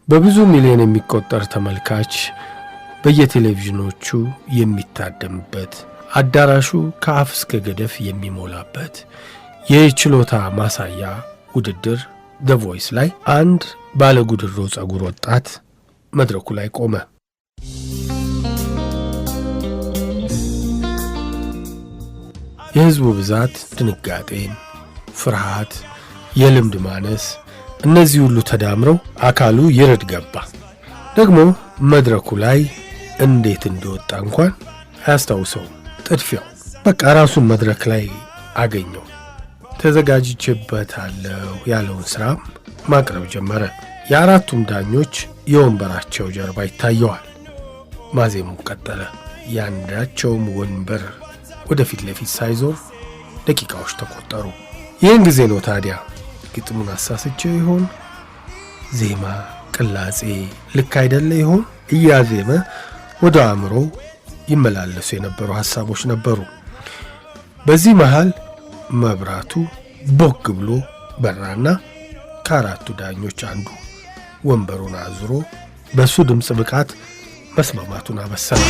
በብዙ ሚሊዮን የሚቆጠር ተመልካች በየቴሌቪዥኖቹ የሚታደምበት አዳራሹ ከአፍ እስከ ገደፍ የሚሞላበት የችሎታ ማሳያ ውድድር The Voice ላይ አንድ ባለጉድሮ ጸጉር ወጣት መድረኩ ላይ ቆመ። የህዝቡ ብዛት፣ ድንጋጤን፣ ፍርሃት፣ የልምድ ማነስ እነዚህ ሁሉ ተዳምረው አካሉ ይረድ ገባ። ደግሞ መድረኩ ላይ እንዴት እንደወጣ እንኳን አያስታውሰውም። ጥድፊያው በቃ ራሱን መድረክ ላይ አገኘው። ተዘጋጅቼበታለሁ ያለውን ስራ ማቅረብ ጀመረ። የአራቱም ዳኞች የወንበራቸው ጀርባ ይታየዋል። ማዜሙ ቀጠለ። ያንዳቸውም ወንበር ወደፊት ለፊት ሳይዞር ደቂቃዎች ተቆጠሩ። ይህን ጊዜ ነው ታዲያ ግጥሙን አሳስቼው ይሆን? ዜማ ቅላጼ ልክ አይደለ ይሆን? እያዜመ ወደ አእምሮ ይመላለሱ የነበሩ ሐሳቦች ነበሩ። በዚህ መሃል መብራቱ ቦግ ብሎ በራና ከአራቱ ዳኞች አንዱ ወንበሩን አዙሮ በሱ ድምፅ ብቃት መስማማቱን አበሰረ።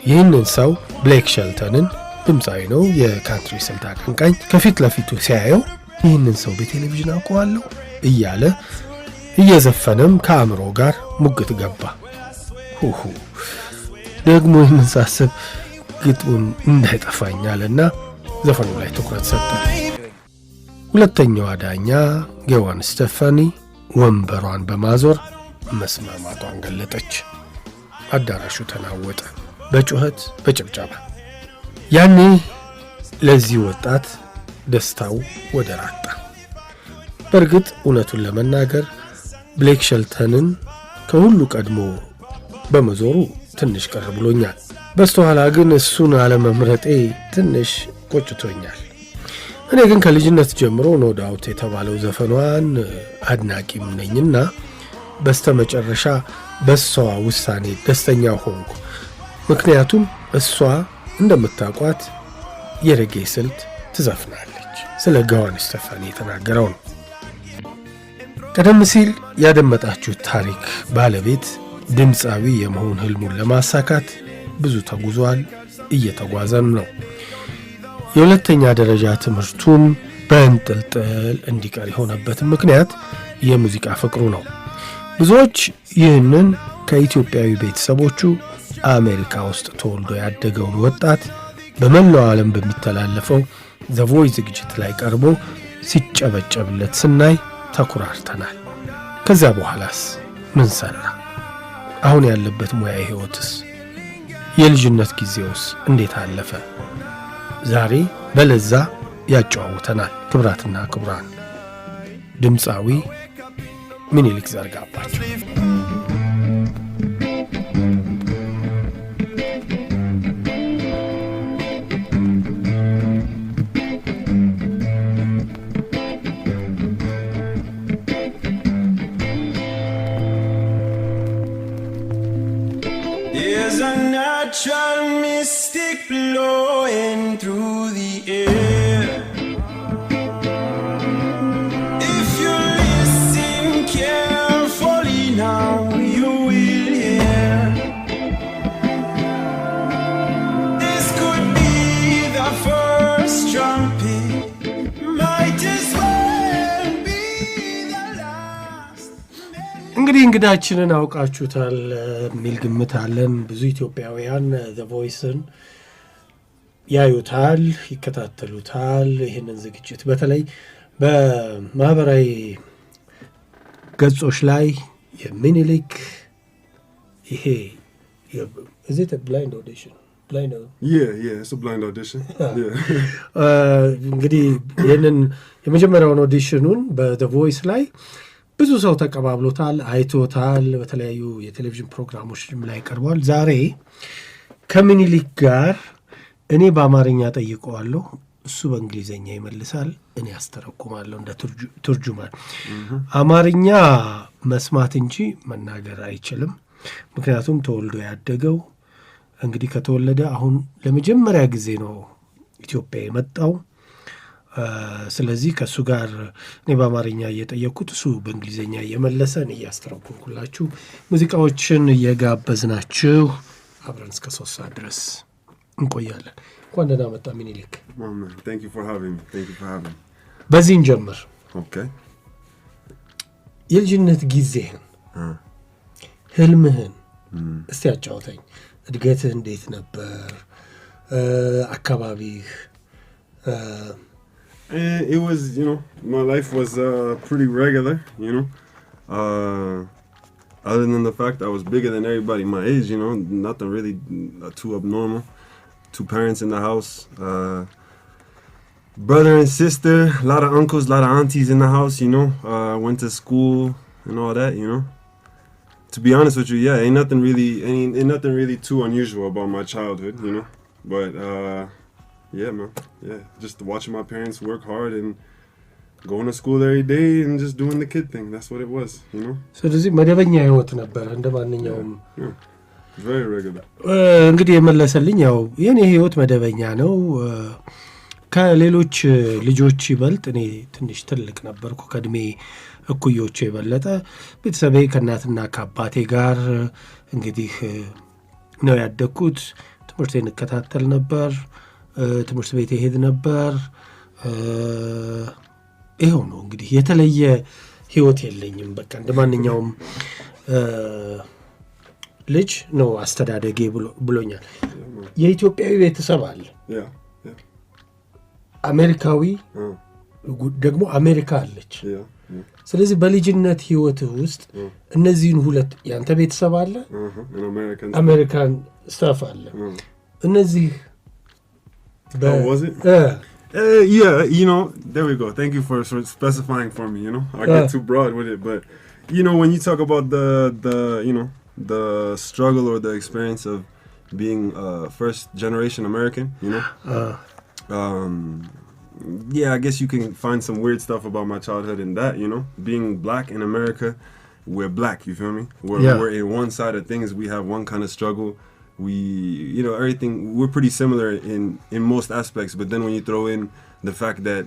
ይህንን ሰው ብሌክ ሸልተንን ድምፃዊ ነው፣ የካንትሪ ስልት አቀንቃኝ፣ ከፊት ለፊቱ ሲያየው ይህንን ሰው በቴሌቪዥን አውቀዋለሁ እያለ እየዘፈነም ከአእምሮ ጋር ሙግት ገባ። ሁሁ ደግሞ ይህንን ሳስብ ግጥሙን እንዳይጠፋኛልና ዘፈኑ ላይ ትኩረት ሰጠ። ሁለተኛዋ ዳኛ ገዋን ስቴፋኒ ወንበሯን በማዞር መስማማቷን ገለጠች። አዳራሹ ተናወጠ በጩኸት በጭብጨባ። ያኔ ለዚህ ወጣት ደስታው ወደር አጣ። በእርግጥ እውነቱን ለመናገር ብሌክ ሸልተንን ከሁሉ ቀድሞ በመዞሩ ትንሽ ቀር ብሎኛል። በስተኋላ ግን እሱን አለመምረጤ ትንሽ ቆጭቶኛል። እኔ ግን ከልጅነት ጀምሮ ኖ ዳውት የተባለው ዘፈኗን አድናቂም ነኝና በስተመጨረሻ በሷ ውሳኔ ደስተኛ ሆንኩ። ምክንያቱም እሷ እንደምታውቋት የሬጌ ስልት ትዘፍናለች። ስለ ገዋን ስቴፋኒ የተናገረው ነው። ቀደም ሲል ያደመጣችሁት ታሪክ ባለቤት ድምፃዊ የመሆን ህልሙን ለማሳካት ብዙ ተጉዟል፣ እየተጓዘም ነው። የሁለተኛ ደረጃ ትምህርቱም በእንጥልጥል እንዲቀር የሆነበት ምክንያት የሙዚቃ ፍቅሩ ነው። ብዙዎች ይህንን ከኢትዮጵያዊ ቤተሰቦቹ አሜሪካ ውስጥ ተወልዶ ያደገውን ወጣት በመላው ዓለም በሚተላለፈው ዘ ቮይስ ዝግጅት ላይ ቀርቦ ሲጨበጨብለት ስናይ ተኩራርተናል። ከዚያ በኋላስ ምን ሰራ? አሁን ያለበት ሙያ ህይወትስ? የልጅነት ጊዜውስ እንዴት አለፈ? ዛሬ በለዛ ያጫውተናል። ክብራትና ክብራን ድምፃዊ ምኒልክ ዘርጋባቸው። There's a natural mystic blowing through the air. If you listen carefully now, you will hear. This could be the first trumpet, might as well be the last. እንግዲህ እንግዳችንን አውቃችሁታል የሚል ግምት አለን። ብዙ ኢትዮጵያውያን ዘ ቮይስን ያዩታል፣ ይከታተሉታል። ይህንን ዝግጅት በተለይ በማህበራዊ ገጾች ላይ የሚኒሊክ ይሄ is it a blind audition? It's a blind audition. እንግዲህ ይህንን የመጀመሪያውን ኦዲሽኑን በዘ ቮይስ ላይ ብዙ ሰው ተቀባብሎታል፣ አይቶታል። በተለያዩ የቴሌቪዥን ፕሮግራሞችም ላይ ቀርቧል። ዛሬ ከምኒልክ ጋር እኔ በአማርኛ ጠይቀዋለሁ፣ እሱ በእንግሊዘኛ ይመልሳል እኔ አስተረጉማለሁ እንደ ትርጁማን አማርኛ መስማት እንጂ መናገር አይችልም ምክንያቱም ተወልዶ ያደገው እንግዲህ ከተወለደ አሁን ለመጀመሪያ ጊዜ ነው ኢትዮጵያ የመጣው ስለዚህ ከሱ ጋር እኔ በአማርኛ እየጠየቅኩት እሱ በእንግሊዘኛ እየመለሰን እያስተረጉምኩላችሁ ሙዚቃዎችን እየጋበዝናችሁ አብረን እስከ 3 ሰዓት ድረስ እንቆያለን እንኳን ደህና መጣ ሚኒሊክ Thank you for having me በዚህ እንጀምር Okay የልጅነት ጊዜህን ህልምህን እስቲ አጫውተኝ እድገትህ እንዴት ነበር አካባቢህ It was, you know, my life was pretty regular, you know. Other than the fact I was bigger than everybody my age, you know, nothing really too abnormal. 2 parents in the house, brother and sister, a lot of uncles, a lot of aunties in the house, you know. Went to school and all that, you know. To be honest with you, yeah, ain't nothing really too unusual about my childhood, you know. But yeah, man. Yeah, just watching my parents work hard and going to school every day and just doing the kid thing. That's what it was, you know. So does it መደበኛ ህይወት ነበር እንደማንኛውም very regular. እንግዲህ የመለሰልኝ ያው የኔ ህይወት መደበኛ ነው ከሌሎች ልጆች ይበልጥ እኔ ትንሽ ትልቅ ነበርኩ ከእድሜ እኩዮቼ የበለጠ ቤተሰቤ ከእናትና ከአባቴ ጋር እንግዲህ ነው ያደግኩት ትምህርቴን እከታተል ነበር ትምህርት ቤት ሄድ ነበር ይሄው ነው እንግዲህ የተለየ ህይወት የለኝም በቃ እንደማንኛውም ልጅ ነው አስተዳደጌ ብሎኛል የኢትዮጵያዊ ቤተሰብ አለ አሜሪካዊ ደግሞ አሜሪካ አለች ስለዚህ በልጅነት ህይወት ውስጥ እነዚህን ሁለት ያንተ ቤተሰብ አለ አሜሪካን ስታፍ አለ እነዚህ was it? Yeah, you know, there we go. Thank you for specifying for me, you know. I get too broad with it, but you know, when you talk about the you know, the struggle or the experience of being first generation American, you know. Yeah, I guess you can find some weird stuff about my childhood in that, you know. Being black in America, we're black, you feel me? We're in one side of things, we have one kind of struggle. We, you know, everything, we're pretty similar in most aspects, but then when you throw in the fact that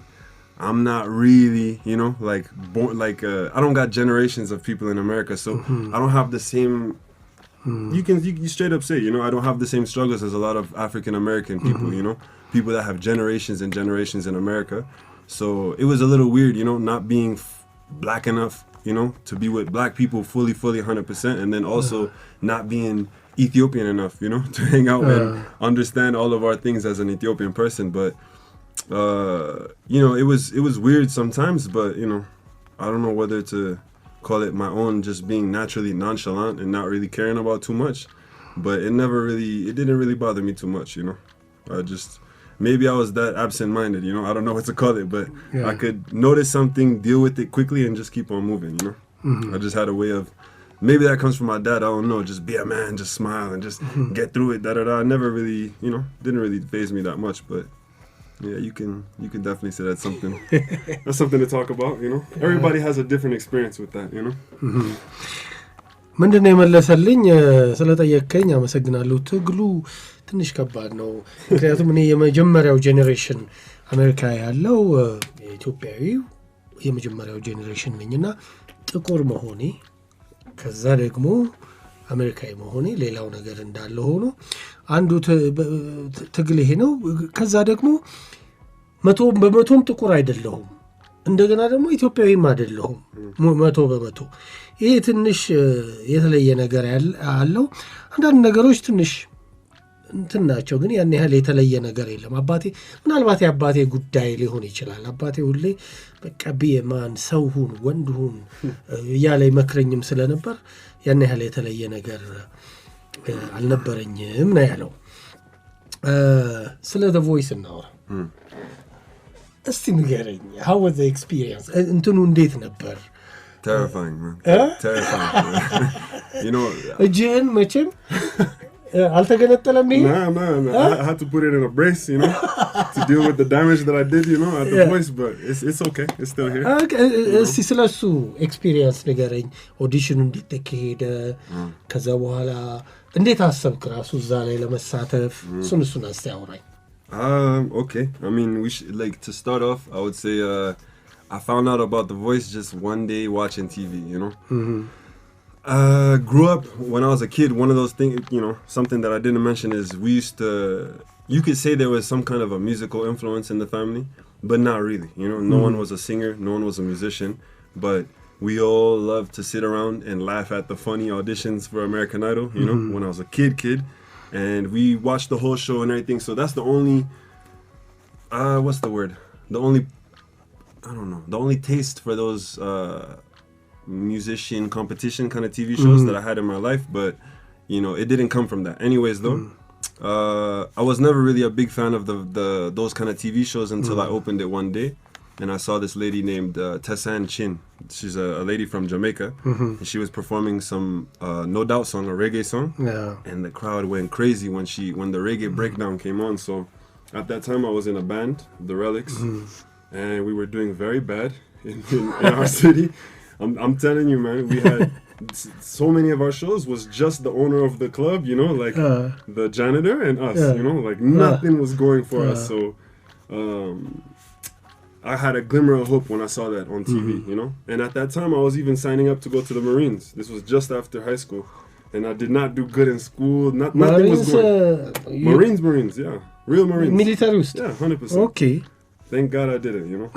I'm not really, you know, like born, like I don't got generations of people in America, so I don't have the same you straight up say, you know, I don't have the same struggles as a lot of African American people, you know, people that have generations and generations in America. So it was a little weird, you know, not being black enough, you know, to be with black people fully 100%, and then also not being Ethiopian enough, you know, to hang out and understand all of our things as an Ethiopian person. But you know, it was weird sometimes, but you know, I don't know whether to call it my own just being naturally nonchalant and not really caring about too much, but it didn't really bother me too much, you know. Maybe I was that absent-minded, you know, I don't know what to call it, but I could notice something, deal with it quickly, and just keep on moving, you know. I just had a way of, maybe that comes from my dad, I don't know, just be a man, just smile and just get through it, I never really, you know, didn't really faze me that much, but yeah, you can definitely say that's something to talk about, you know. Everybody has a different experience with that, you know. ምንድነው የመለሰልኝ ስለጠየቀኝ አመሰግናለሁ ትግሉ ትንሽ ከባድ ነው ምክንያቱም እኔ የመጀመሪያው ጄኔሬሽን አሜሪካ ያለው ኢትዮጵያዊው የመጀመሪያው ጄኔሬሽን ነኝና ጥቁር መሆኔ ከዛ ደግሞ አሜሪካዊ መሆኔ ሌላው ነገር እንዳለ ሆኖ አንዱ ትግል ይሄ ነው ከዛ ደግሞ በመቶም ጥቁር አይደለሁም እንደገና ደግሞ ኢትዮጵያዊም አይደለሁም 100% ይሄ ትንሽ የተለየ ነገር አለው አንዳንድ ነገሮች ትንሽ እንትናቸው ግን ያን ያህል የተለየ ነገር የለም አባቴ ምናልባት የአባቴ ጉዳይ ሊሆን ይችላል አባቴ ሁሌ በቃ ቢየማን ሰው ሁን ወንድ ሁን ያለ ይመክረኝም ስለነበር ያን ያህል የተለየ ነገር አልነበረኝም ነው ያለው ስለ the voice እናወራ እስቲ ንገረኝ how was the experience እንትኑ እንዴት ነበር terrifying man terrifying you know እጅህን መቼም አልተገነጠለም ይሄ? Nah. I had to put it in a brace, you know, to deal with the damage that I did, you know, at the voice, but it's okay. It's still here. እስቲ ስለሱ ኤክስፒሪየንስ ንገረኝ። ኦዲሽኑ እንዴት ተካሄደ? ከዛ በኋላ እንዴት አሰብክ ራሱ እዛ ላይ ለመሳተፍ? እሱን አስተያውራኝ። Okay. I mean, to start off, I would say I found out about The Voice just one day watching TV, you know. Grew up when I was a kid. One of those things, you know, something that I didn't mention is we used to. You could say there was some kind of a musical influence in the family, but not really. You know, no one was a singer, no one was a musician, but we all loved to sit around and laugh at the funny auditions for American Idol. You know, when I was a kid, and we watched the whole show and everything. So that's the only. What's the word? The only taste for those. Musician competition kind of TV shows that I had in my life, but you know, it didn't come from that. Anyways, though, I was never really a big fan of those kind of TV shows until I opened it one day, and I saw this lady named Tessanne Chin. She's a lady from Jamaica, and she was performing some No Doubt song, a reggae song, and the crowd went crazy when the reggae breakdown came on. So at that time, I was in a band, The Relics, and we were doing very bad in our city. I'm telling you, man, we had so many of our shows was just the owner of the club, you know, like the janitor and us, you know, like nothing was going for us. So I had a glimmer of hope when I saw that on TV, you know. And at that time, I was even signing up to go to the Marines. This was just after high school. And I did not do good in school. Nothing was going. Marines, yeah. Real Marines. Military? Yeah, 100%. Okay. Thank God I did it, you know.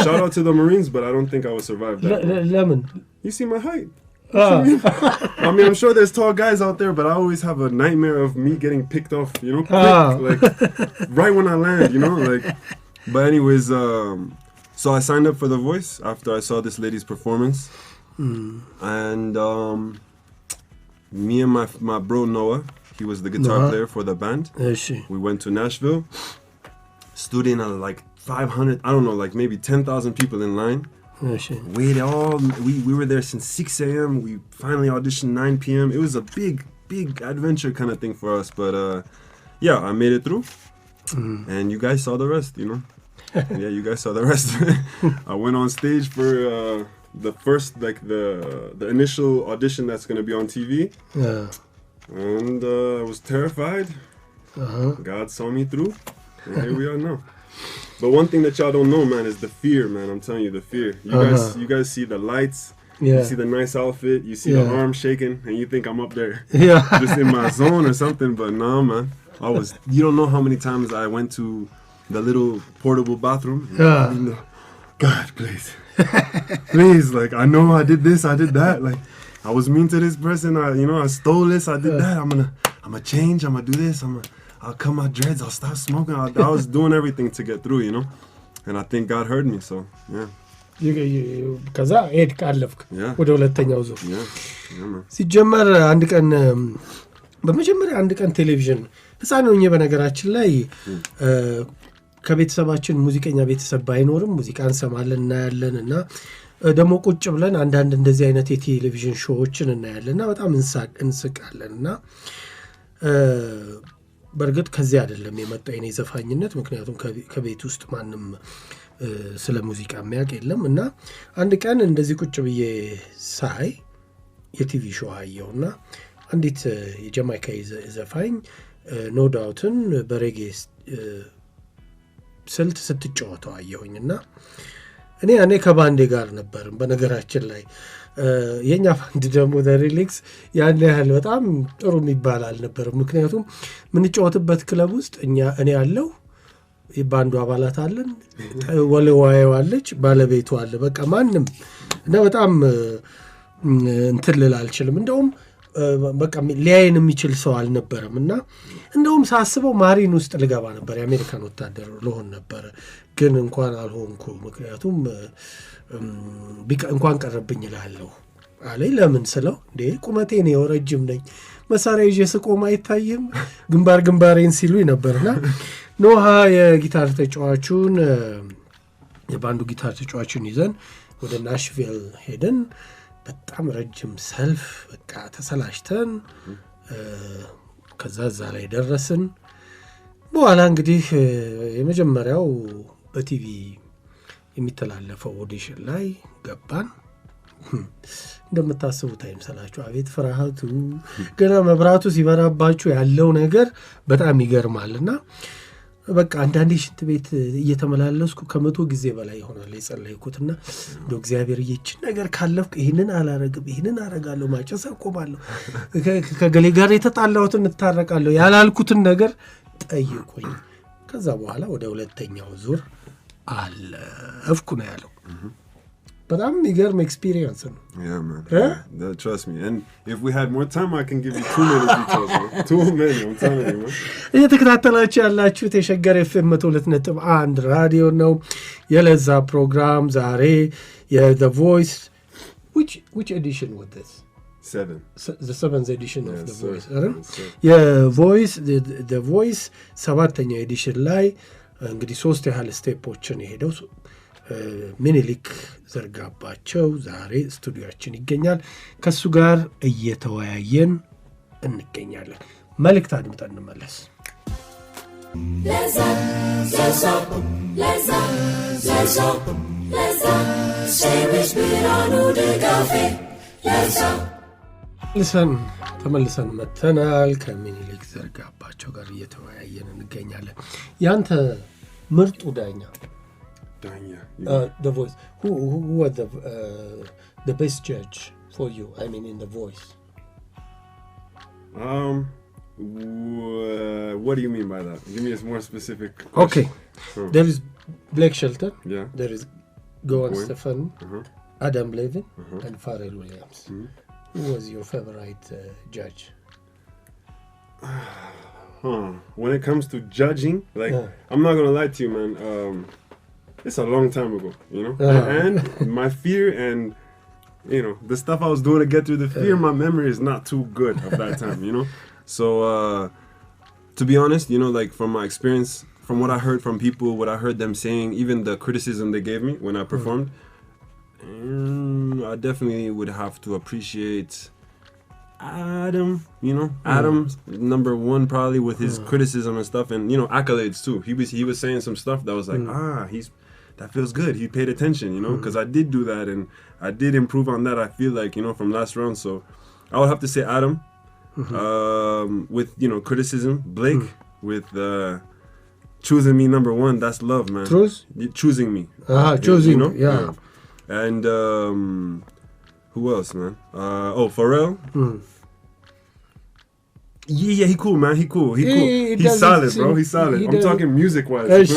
Shout out to the Marines, but I don't think I would survive that. Lemon. You see my height. I mean, I'm sure there's tall guys out there, but I always have a nightmare of me getting picked off, you know, quick, like right when I land, you know, like. But anyways, so I signed up for The Voice after I saw this lady's performance, and me and my bro Noah, he was the guitar player for the band. We went to Nashville, stood in like 500, I don't know, like maybe 10,000 people in line. Waited we were there since 6 a.m. We finally auditioned 9 p.m. It was a big adventure kind of thing for us, but yeah, I made it through, and you guys saw the rest, you know. Yeah, you guys saw the rest. I went on stage for the first, like the initial audition that's going to be on TV, and I was terrified. God saw me through, and here we are now. But one thing that y'all don't know, man, is the fear, man. I'm telling you, the fear. You guys see the lights, you see the nice outfit, you see the arm shaking, and you think I'm up there, just in my zone or something. But nah, man, you don't know how many times I went to the little portable bathroom. God, please, like, I know I did this, I did that. Like, I was mean to this person. I stole this, I did that. I'm gonna change. I'm gonna do this. I'll cut my dreads. I'll stop smoking. I was doing everything to get through, you know. And I think God heard me, so yeah. ከዛ ሄድክ አለፍክ ወደ ሁለተኛው ዙር። ሲጀመር በመጀመሪያ አንድ ቀን ቴሌቪዥን ህፃን ሆኜ በነገራችን ላይ ከቤተሰባችን ሙዚቀኛ ቤተሰብ ባይኖርም ሙዚቃ እንሰማለን እናያለን እና ደግሞ ቁጭ ብለን አንዳንድ እንደዚህ አይነት የቴሌቪዥን ሾዎችን እናያለንና በጣም እንስቃለን እና በርግጥ ከዚህ አይደለም የመጣው የኔ ዘፋኝነት ምክንያቱም ከቤት ውስጥ ማንም ስለ ሙዚቃ የሚያውቅ የለም እና አንድ ቀን እንደዚህ ቁጭ ብዬ ሳይ የቲቪ ሾው አየውና አንዲት የጃማይካ ዘፋኝ ኖ ዳውትን በሬጌ ስልት ስትጫወተው አየሁኝና እኔ ከባንዴ ጋር ነበር በነገራችን ላይ የኛ ባንድ ደግሞ ሪሊክስ ያን ያህል በጣም ጥሩ የሚባል አልነበረም ምክንያቱም ምን ጫወትበት ክለብ ውስጥ እኔ ያለው የባንዱ አባላት አለን ወለዋይው አለች ባለቤቱ አለ በቃ ማንም እና በጣም እንትልል አልችልም እንደውም በቃ ሊያየን የሚችል ሰው አልነበረምና እንደውም ሳስበው ማሪን ውስጥ ልገባ ነበር የአሜሪካን ወታደር ልሆን ነበር ግን እንኳን አልሆንኩ ምክንያቱም እንኳን ቀረብኝ ይላልው አለይ ለምን ስለው እንዴ ቁመቴ ነው ረጅም ነኝ መሳሪያ ይዤ ስቆም አይታይም ግንባሬን ሲሉኝ ነበርና ኖሃ የጊታር ተጫዋቹን የባንዱ ጊታር ተጫዋቹን ይዘን ወደ ናሽቪል ሄደን በጣም ረጅም ሰልፍ በቃ ተሰላሽተን ከዛ እዛ ላይ ደረስን። በኋላ እንግዲህ የመጀመሪያው በቲቪ የሚተላለፈው ኦዲሽን ላይ ገባን። እንደምታስቡት አይምሰላችሁ። አቤት ፍርሃቱ! ገና መብራቱ ሲበራባችሁ ያለው ነገር በጣም ይገርማልና በቃ አንዳንዴ ሽንት ቤት እየተመላለስኩ 100 ጊዜ በላይ ይሆናል የጸለይኩትና እንደው እግዚአብሔር ይህችን ነገር ካለፍኩ ይህንን አላረግም፣ ይህንን አረጋለሁ፣ ማጨስ አቆማለሁ፣ ከገሌ ጋር የተጣላሁትን እንታረቃለሁ፣ ያላልኩትን ነገር ጠይቁኝ። ከዛ በኋላ ወደ ሁለተኛው ዙር አለፍኩ ነው ያለው። በጣም የሚገርም ኤክስፒሪየንስ ነው። Yeah, man. Yeah, trust me. And if we had more time, I can give you too many details, man. Too many, I'm telling you, man. እየተከታተላችሁ ያላችሁት የሸገር ኤፍኤም 102.1 ራዲዮ ነው። የለዛ ፕሮግራም ዛሬ The Voice. Which edition was this? 7. The 7th edition of The sir. Voice. The Voice 7ኛ ኤዲሽን ላይ እንግዲህ 3 ያህል ስቴፖችን የሄደው ምኒልክ ዘርጋባቸው ዛሬ ስቱዲዮአችን ይገኛል። ከሱ ጋር እየተወያየን እንገኛለን። መልእክት አድምጠን እንመለስ። ተመልሰን መተናል። ከምኒልክ ዘርጋባቸው ጋር እየተወያየን እንገኛለን። ያንተ ምርጡ ዳኛ The Voice. Who was the best judge for you? I mean, in The Voice. What do you mean by that? Give me a more specific question. Okay. There is Blake Shelton. Yeah. There is Gwen Stefani, Adam Levin, and Pharrell Williams. Who was your favorite judge? When it comes to judging, like, I'm not gonna lie to you, man. It's a long time ago, you know? And my fear and, you know, the stuff I was doing to get through the fear, my memory is not too good of that time, you know? So, to be honest, you know, like, from my experience, from what I heard from people, what I heard them saying, even the criticism they gave me when I performed, I definitely would have to appreciate Adam, you know? Adam's number one probably with his criticism and stuff, and, you know, accolades too. He was saying some stuff that was like, that feels good. He paid attention, you know, because I did do that and I did improve on that. I feel like, you know, from last round. So I would have to say Adam with, you know, criticism. Blake with choosing me number one. That's love, man. Choosing me. Choosing, you know? Yeah. And who else, man? Pharrell. Yeah, he cool, man. He cool. He's solid, bro. He's solid. I'm talking music-wise.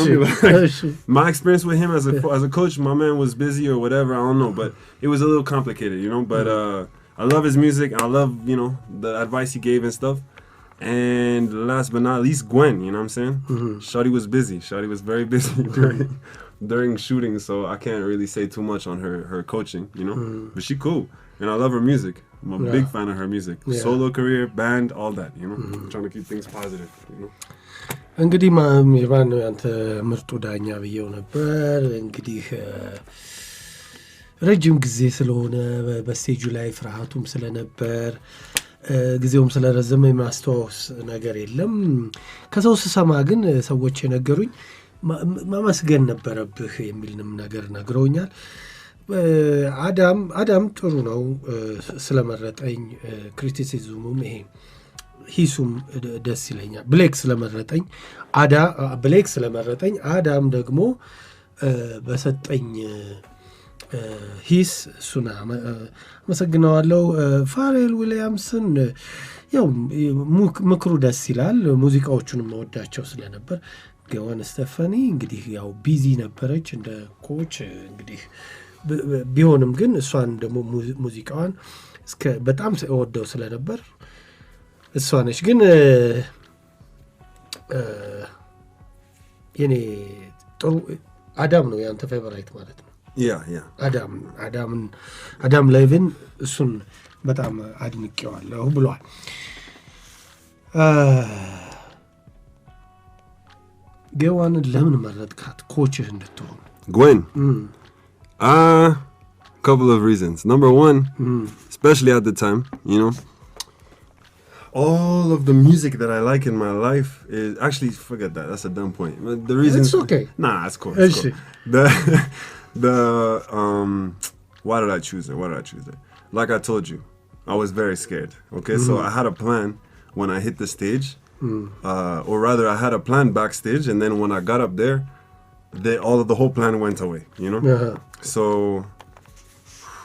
My experience with him as a coach, my man was busy or whatever. I don't know, but it was a little complicated, you know. But I love his music. I love, you know, the advice he gave and stuff. And last but not least, Gwen. You know what I'm saying? Shawty was busy. Shawty was very busy during shooting, so I can't really say too much on her coaching, you know. But she cool, and I love her music. I'm a big fan of her music. Solo career, band, all that, you know. Trying to keep things positive, you know. እንግዲህ ማን ነው ያንተ ምርጡ ዳኛ ብዬው ነበር። እንግዲህ ረጅም ጊዜ ስለሆነ በስቴጁ ላይ ፍርሃቱም ስለነበር ጊዜውም ስለረዘመ የማስተዋወስ ነገር የለም። ከሰው ስሰማ ግን ሰዎች የነገሩኝ ማመስገን ነበረብህ የሚልንም ነገር ነግረውኛል። አዳም ጥሩ ነው ስለመረጠኝ፣ ክሪቲሲዝሙም ይሄ ሂሱም ደስ ይለኛል። ብሌክ ስለመረጠኝ አዳም ደግሞ በሰጠኝ ሂስ እሱን አመሰግነዋለሁ። ፋሬል ዊሊያምስን ያው ምክሩ ደስ ይላል፣ ሙዚቃዎቹንም መወዳቸው ስለነበር። ገዋን ስቴፋኒ እንግዲህ ያው ቢዚ ነበረች እንደ ኮች እንግዲህ ቢሆንም ግን እሷን ደግሞ ሙዚቃዋን በጣም ወደው ስለነበር እሷ ነች። ግን የኔ ጥሩ አዳም ነው ያንተ ፌቨራይት ማለት ነው? አዳም ሌቪን እሱን በጣም አድንቄዋለሁ ብሏል። ገዋንን ለምን መረጥካት ኮችህ እንድትሆን? Gwen. Couple of reasons. Number one, especially at the time, you know, all of the music that I like in my life is actually forget that. That's a dumb point. The reason It's okay. Nah, it's cool. It's It's cool. The why did I choose it? Like I told you, I was very scared. Okay, so I had a plan when I hit the stage, or rather, I had a plan backstage, and then when I got up there, the whole plan went away. You know. Uh-huh. So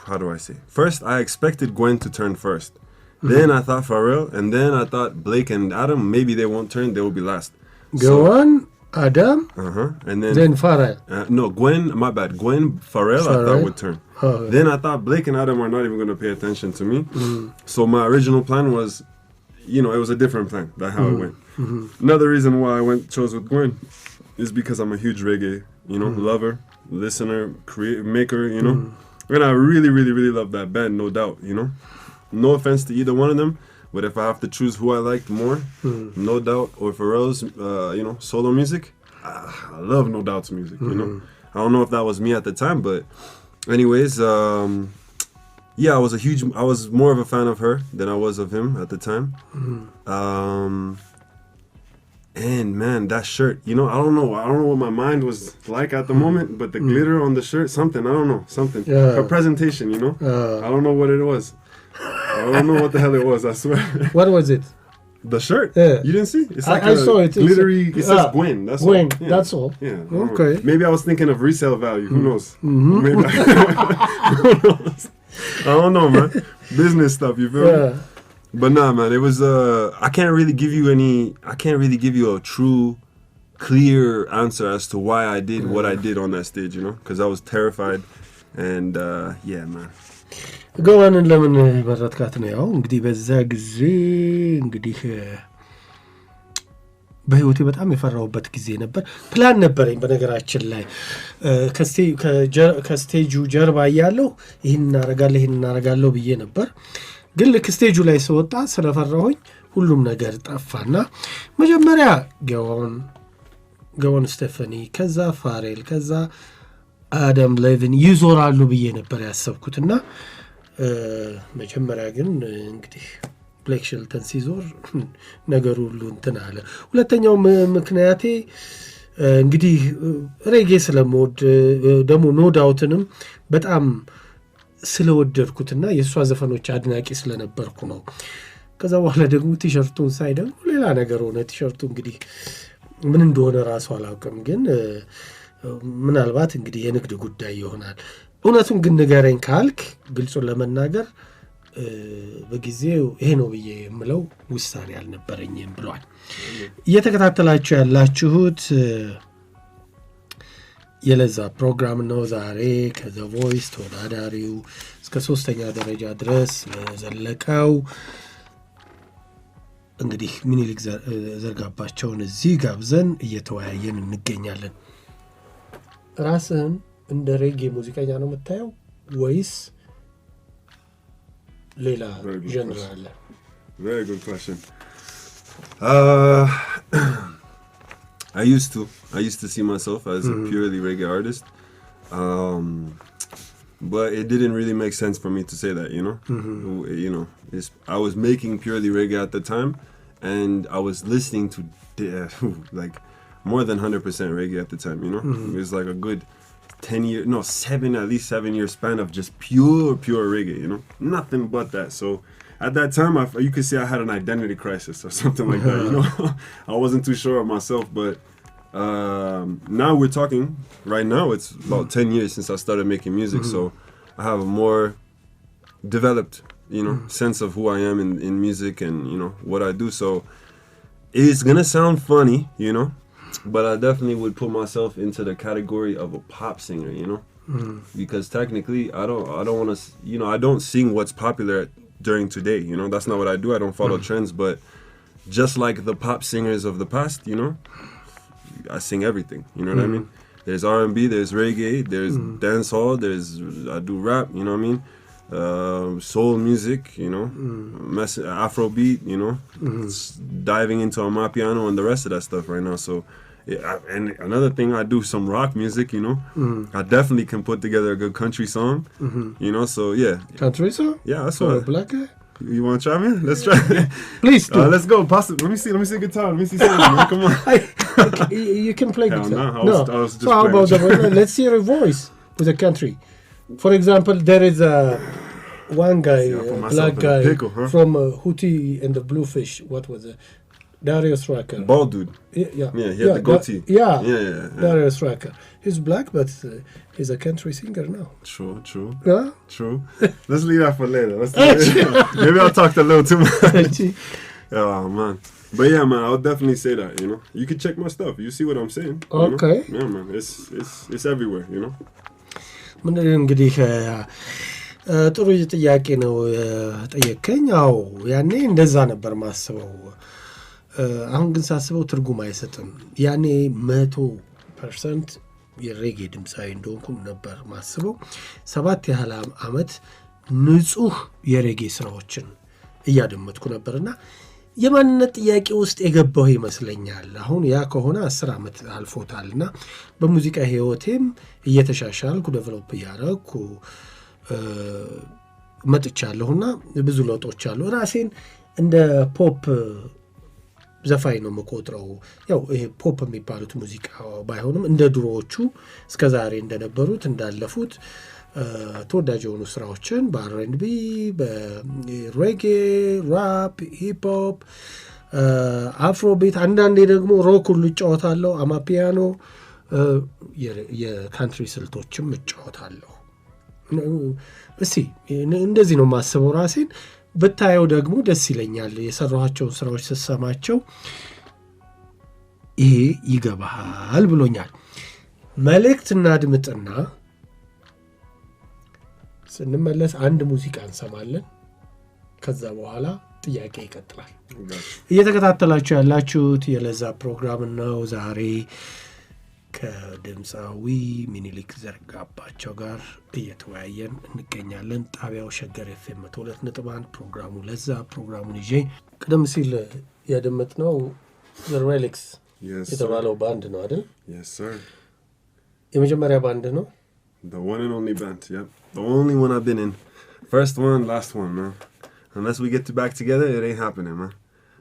how do I say? First, I expected Gwen to turn first. Then I thought Pharrell, and then I thought Blake and Adam, maybe they won't turn, they will be last. Go on, Adam, And then Pharrell. No, Gwen, my bad. Gwen, Pharrell, I thought Pharrell? would turn. Oh. Then I thought Blake and Adam were not even going to pay attention to me. So my original plan was, it was a different plan. That's how it went. Another reason why I chose with Gwen is because I'm a huge reggae, lover, listener, maker, And I really, really, really love that band, no doubt, No offense to either one of them, but if I have to choose who I liked more, No Doubt or Pharrell's, solo music, I love No Doubt's music, I don't know if that was me at the time, but anyways, I was more of a fan of her than I was of him at the time. And man, that shirt, I don't know what my mind was like at the moment, but the glitter on the shirt, something, I don't know, something. Yeah. Her presentation, I don't know what it was. I don't know what the hell it was, I swear. What was it? The shirt? Yeah. You didn't see? It's like I saw it. Glittery. It says Gwen. That's Gwen, all. Yeah. that's all. Yeah. I don't Okay. know. Maybe I was thinking of resale value. Who knows? Maybe who knows? I don't know, man. Business stuff. You feel me? Yeah. But nah, man. It was. I can't really give you a true, clear answer as to why I did what I did on that stage. Because I was terrified, and yeah, man. ገዋንን ለምን በረትካት ነው? ያው እንግዲህ በዛ ጊዜ እንግዲህ በህይወቴ በጣም የፈራሁበት ጊዜ ነበር። ፕላን ነበረኝ በነገራችን ላይ ከስቴጁ ጀርባ ያለው ይሄን እናረጋለሁ ብዬ ነበር። ግን ልክ ስቴጁ ላይ ስወጣ ስለፈራሁኝ ሁሉም ነገር ጠፋና መጀመሪያ ገዋን ስቴፈኒ፣ ከዛ ፋሬል፣ ከዛ አዳም ሌቪን ይዞራሉ ብዬ ነበር ያሰብኩትና መጀመሪያ ግን እንግዲህ ብሌክ ሼልተን ሲዞር ነገሩ ሁሉ እንትን አለ። ሁለተኛው ምክንያቴ እንግዲህ ሬጌ ስለምወድ ደግሞ ኖ ዳውትንም በጣም ስለወደድኩትና የሷ ዘፈኖች አድናቂ ስለነበርኩ ነው። ከዛ በኋላ ደግሞ ቲሸርቱን ሳይ ደግሞ ሌላ ነገር ሆነ። ቲሸርቱ እንግዲህ ምን እንደሆነ ራሱ አላውቅም፣ ግን ምናልባት እንግዲህ የንግድ ጉዳይ ይሆናል። እውነቱን ግን ንገረኝ ካልክ ግልጹን ለመናገር በጊዜው ይሄ ነው ብዬ የምለው ውሳኔ አልነበረኝም ብሏል። እየተከታተላችሁ ያላችሁት የለዛ ፕሮግራም ነው። ዛሬ ከዘ ቮይስ ተወዳዳሪው እስከ 3ኛ ደረጃ ድረስ ዘለቀው እንግዲህ ሚኒሊክ ዘርጋባቸውን እዚህ ጋብዘን እየተወያየን እንገኛለን። ራስህን እንደ ሬጌ ሙዚቀኛ ነው የምታየው ወይስ ሌላ ጀነር አለ? Very good question. I used to see myself as a purely reggae artist, but it didn't really make sense for me to say that. I was making purely reggae at the time, and I was listening to like more than 100% reggae at the time. It was like a good 7 year span of just pure reggae, nothing but that. So at that time, you could say I had an identity crisis or something like that, I wasn't too sure of myself, but now we're talking, right now it's about 10 years since I started making music, so I have a more developed, sense of who I am in music and, what I do. So it's gonna sound funny, but I definitely would put myself into the category of a pop singer, because technically I don't want to, I don't sing what's popular during today, that's not what I do. I don't follow trends, but just like the pop singers of the past, I sing everything, what I mean? There's R&B, there's reggae, there's dancehall, I do rap, soul music, Afrobeat, diving into Amapiano and the rest of that stuff right now. So, and another thing, I do some rock music, I definitely can put together a good country song, so yeah. Country song? Yeah, that's for what a black guy? You want to try, man? Let's try. Please do. Let's go. Pass it. Let me see the guitar. Let me see something, man. Come on. You can play Hell guitar. no, I was just So how about playing. let's hear a voice with a country. For example, there is one guy, See, I put myself black in a guy pickle, huh? from Hootie and the Bluefish. What was it? Darius Rucker. Bald dude. Yeah, Yeah, he had the goatee. Yeah. Darius Rucker. He's black, but he's a country singer now. True. Huh? True. Let's leave that for later. Maybe I'll talk a little too much. Oh, man. But yeah, man, I'll definitely say that, you know. You can check my stuff. You see what I'm saying. you know? Okay. Yeah, man. It's everywhere, you know. ምን እንግዲህ ጥሩ ጥያቄ ነው ጠየቀኝ። አዎ ያኔ እንደዛ ነበር ማስበው። አሁን ግን ሳስበው ትርጉም አይሰጥም። ያኔ 100% የሬጌ ድምፃዊ እንደሆንኩ ነበር ማስበው። 7 ያህል ዓመት ንጹህ የሬጌ ስራዎችን እያደመጥኩ ነበርና የማንነት ጥያቄ ውስጥ የገባው ይመስለኛል። አሁን ያ ከሆነ 10 ዓመት አልፎታልና በሙዚቃ ህይወቴም እየተሻሻልኩ ዴቨሎፕ ያደረኩ መጥቻለሁና ብዙ ለውጦች አሉ። ራሴን እንደ ፖፕ ዘፋኝ ነው መቆጥረው። ያው ይሄ ፖፕ የሚባሉት ሙዚቃ ባይሆንም እንደ ድሮዎቹ እስከዛሬ እንደነበሩት እንዳለፉት ተወዳጅ የሆኑ ስራዎችን በአር&ቢ፣ በሬጌ፣ ራፕ፣ ሂፕ ሆፕ፣ አፍሮቢት፣ አንዳንዴ ደግሞ ሮክ ሁሉ እጫወታለሁ። አማፒያኖ፣ የካንትሪ ስልቶችም እጫወታለሁ። እስቲ እንደዚህ ነው ማስበው ራሴን። ብታየው ደግሞ ደስ ይለኛል። የሰራኋቸውን ስራዎች ስሰማቸው ይሄ ይገባሃል ብሎኛል። መልእክትና ድምጥና ስንመለስ አንድ ሙዚቃ እንሰማለን። ከዛ በኋላ ጥያቄ ይቀጥላል። እየተከታተላችሁ ያላችሁት የለዛ ፕሮግራም ነው። ዛሬ ከድምፃዊ ሚኒሊክ ዘርጋባቸው ጋር እየተወያየን እንገኛለን። ጣቢያው ሸገር ኤፍኤም 102.1 ፕሮግራሙ ለዛ። ፕሮግራሙን ይዤ ቀደም ሲል ያደመጥነው ሬሊክስ የተባለው ባንድ ነው አይደል? Yes, sir. የመጀመሪያ ባንድ ነው? The one and only band, yep. The only one I've been in. First one, last one, man. Unless we get back together, it ain't happening, man.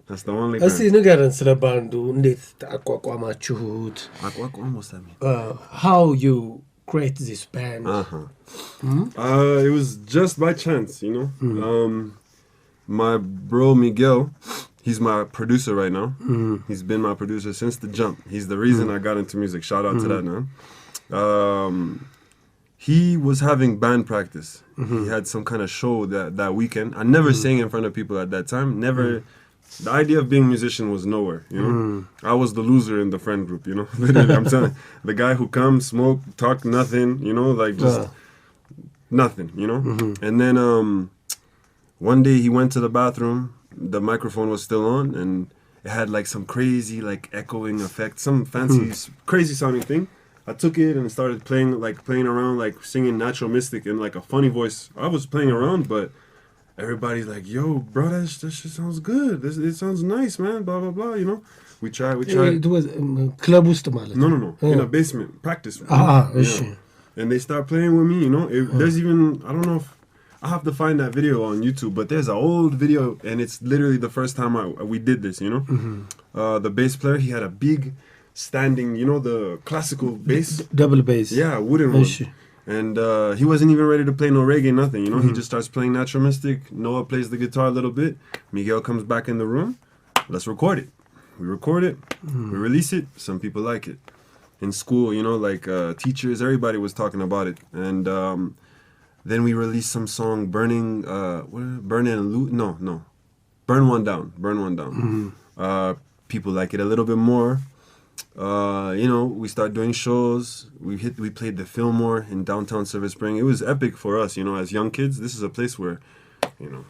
That's the only band. እስቲ ንገረን ስለ ባንዱ። እንዴት አቋቋማችሁት? Akwakwan, what's that mean? How you create this band? It was just by chance, you know. My bro Miguel, he's my producer right now. He's been my producer since the jump. He's the reason I got into music. Shout out to that, man. He was having band practice. He had some kind of show that weekend. I never sang in front of people at that time. Never. The idea of being a musician was nowhere, you know. I was the loser in the friend group, you know. Literally, I'm telling you. The guy who comes, smoke, talk nothing, you know, like just nothing, you know. And then one day he went to the bathroom. The microphone was still on, and it had like some crazy like echoing effect, some fancy crazy sounding thing. I took it and started playing around, like singing Natural Mystic in like a funny voice. I was playing around, but everybody's like, "Yo, bro, that shit sounds good. It sounds nice, man." Blah blah blah. You know, we tried. It was club ውስጥ ማለት No. In a basement practice. እሺ. And they start playing with me. You know, there's even, I don't know if I have to find that video on YouTube, but there's an old video, and it's literally the first time we did this. You know, the bass player, he had a big standing, you know, the classical bass, double bass, wooden one, and he wasn't even ready to play no reggae, nothing, you know. He just starts playing Natural Mystic. Noah plays the guitar a little bit. Miguel comes back in the room. Let's record it. We record it. We release it. Some people like it. In school, you know, like teachers, everybody was talking about it, and then we released some song, Burn One Down. People like it a little bit more. You know, we started doing shows. We played the Fillmore in downtown Silver Spring. It was epic for us, you know, as young kids. This is a place where, you know,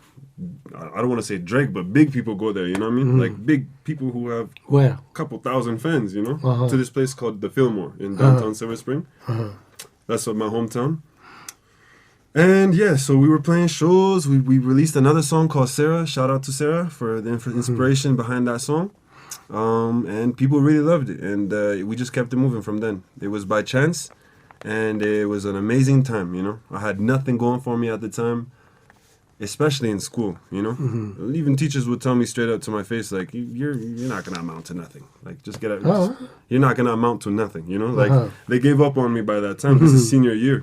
I don't want to say Drake, but big people go there, you know what I mean? Like big people who have a couple thousand fans, you know, to this place called the Fillmore in downtown Silver Spring. That's my hometown. And yeah, so we were playing shows. We released another song called Sarah. Shout out to Sarah for the inspiration behind that song. And people really loved it, and we just kept it moving from then. It was by chance, and it was an amazing time, you know. I had nothing going for me at the time. especially in school, you know. Even teachers would tell me straight up to my face, like, you're not gonna amount to nothing. Like, just get out. You're not gonna amount to nothing, you know. Like, they gave up on me by that time. This is senior year.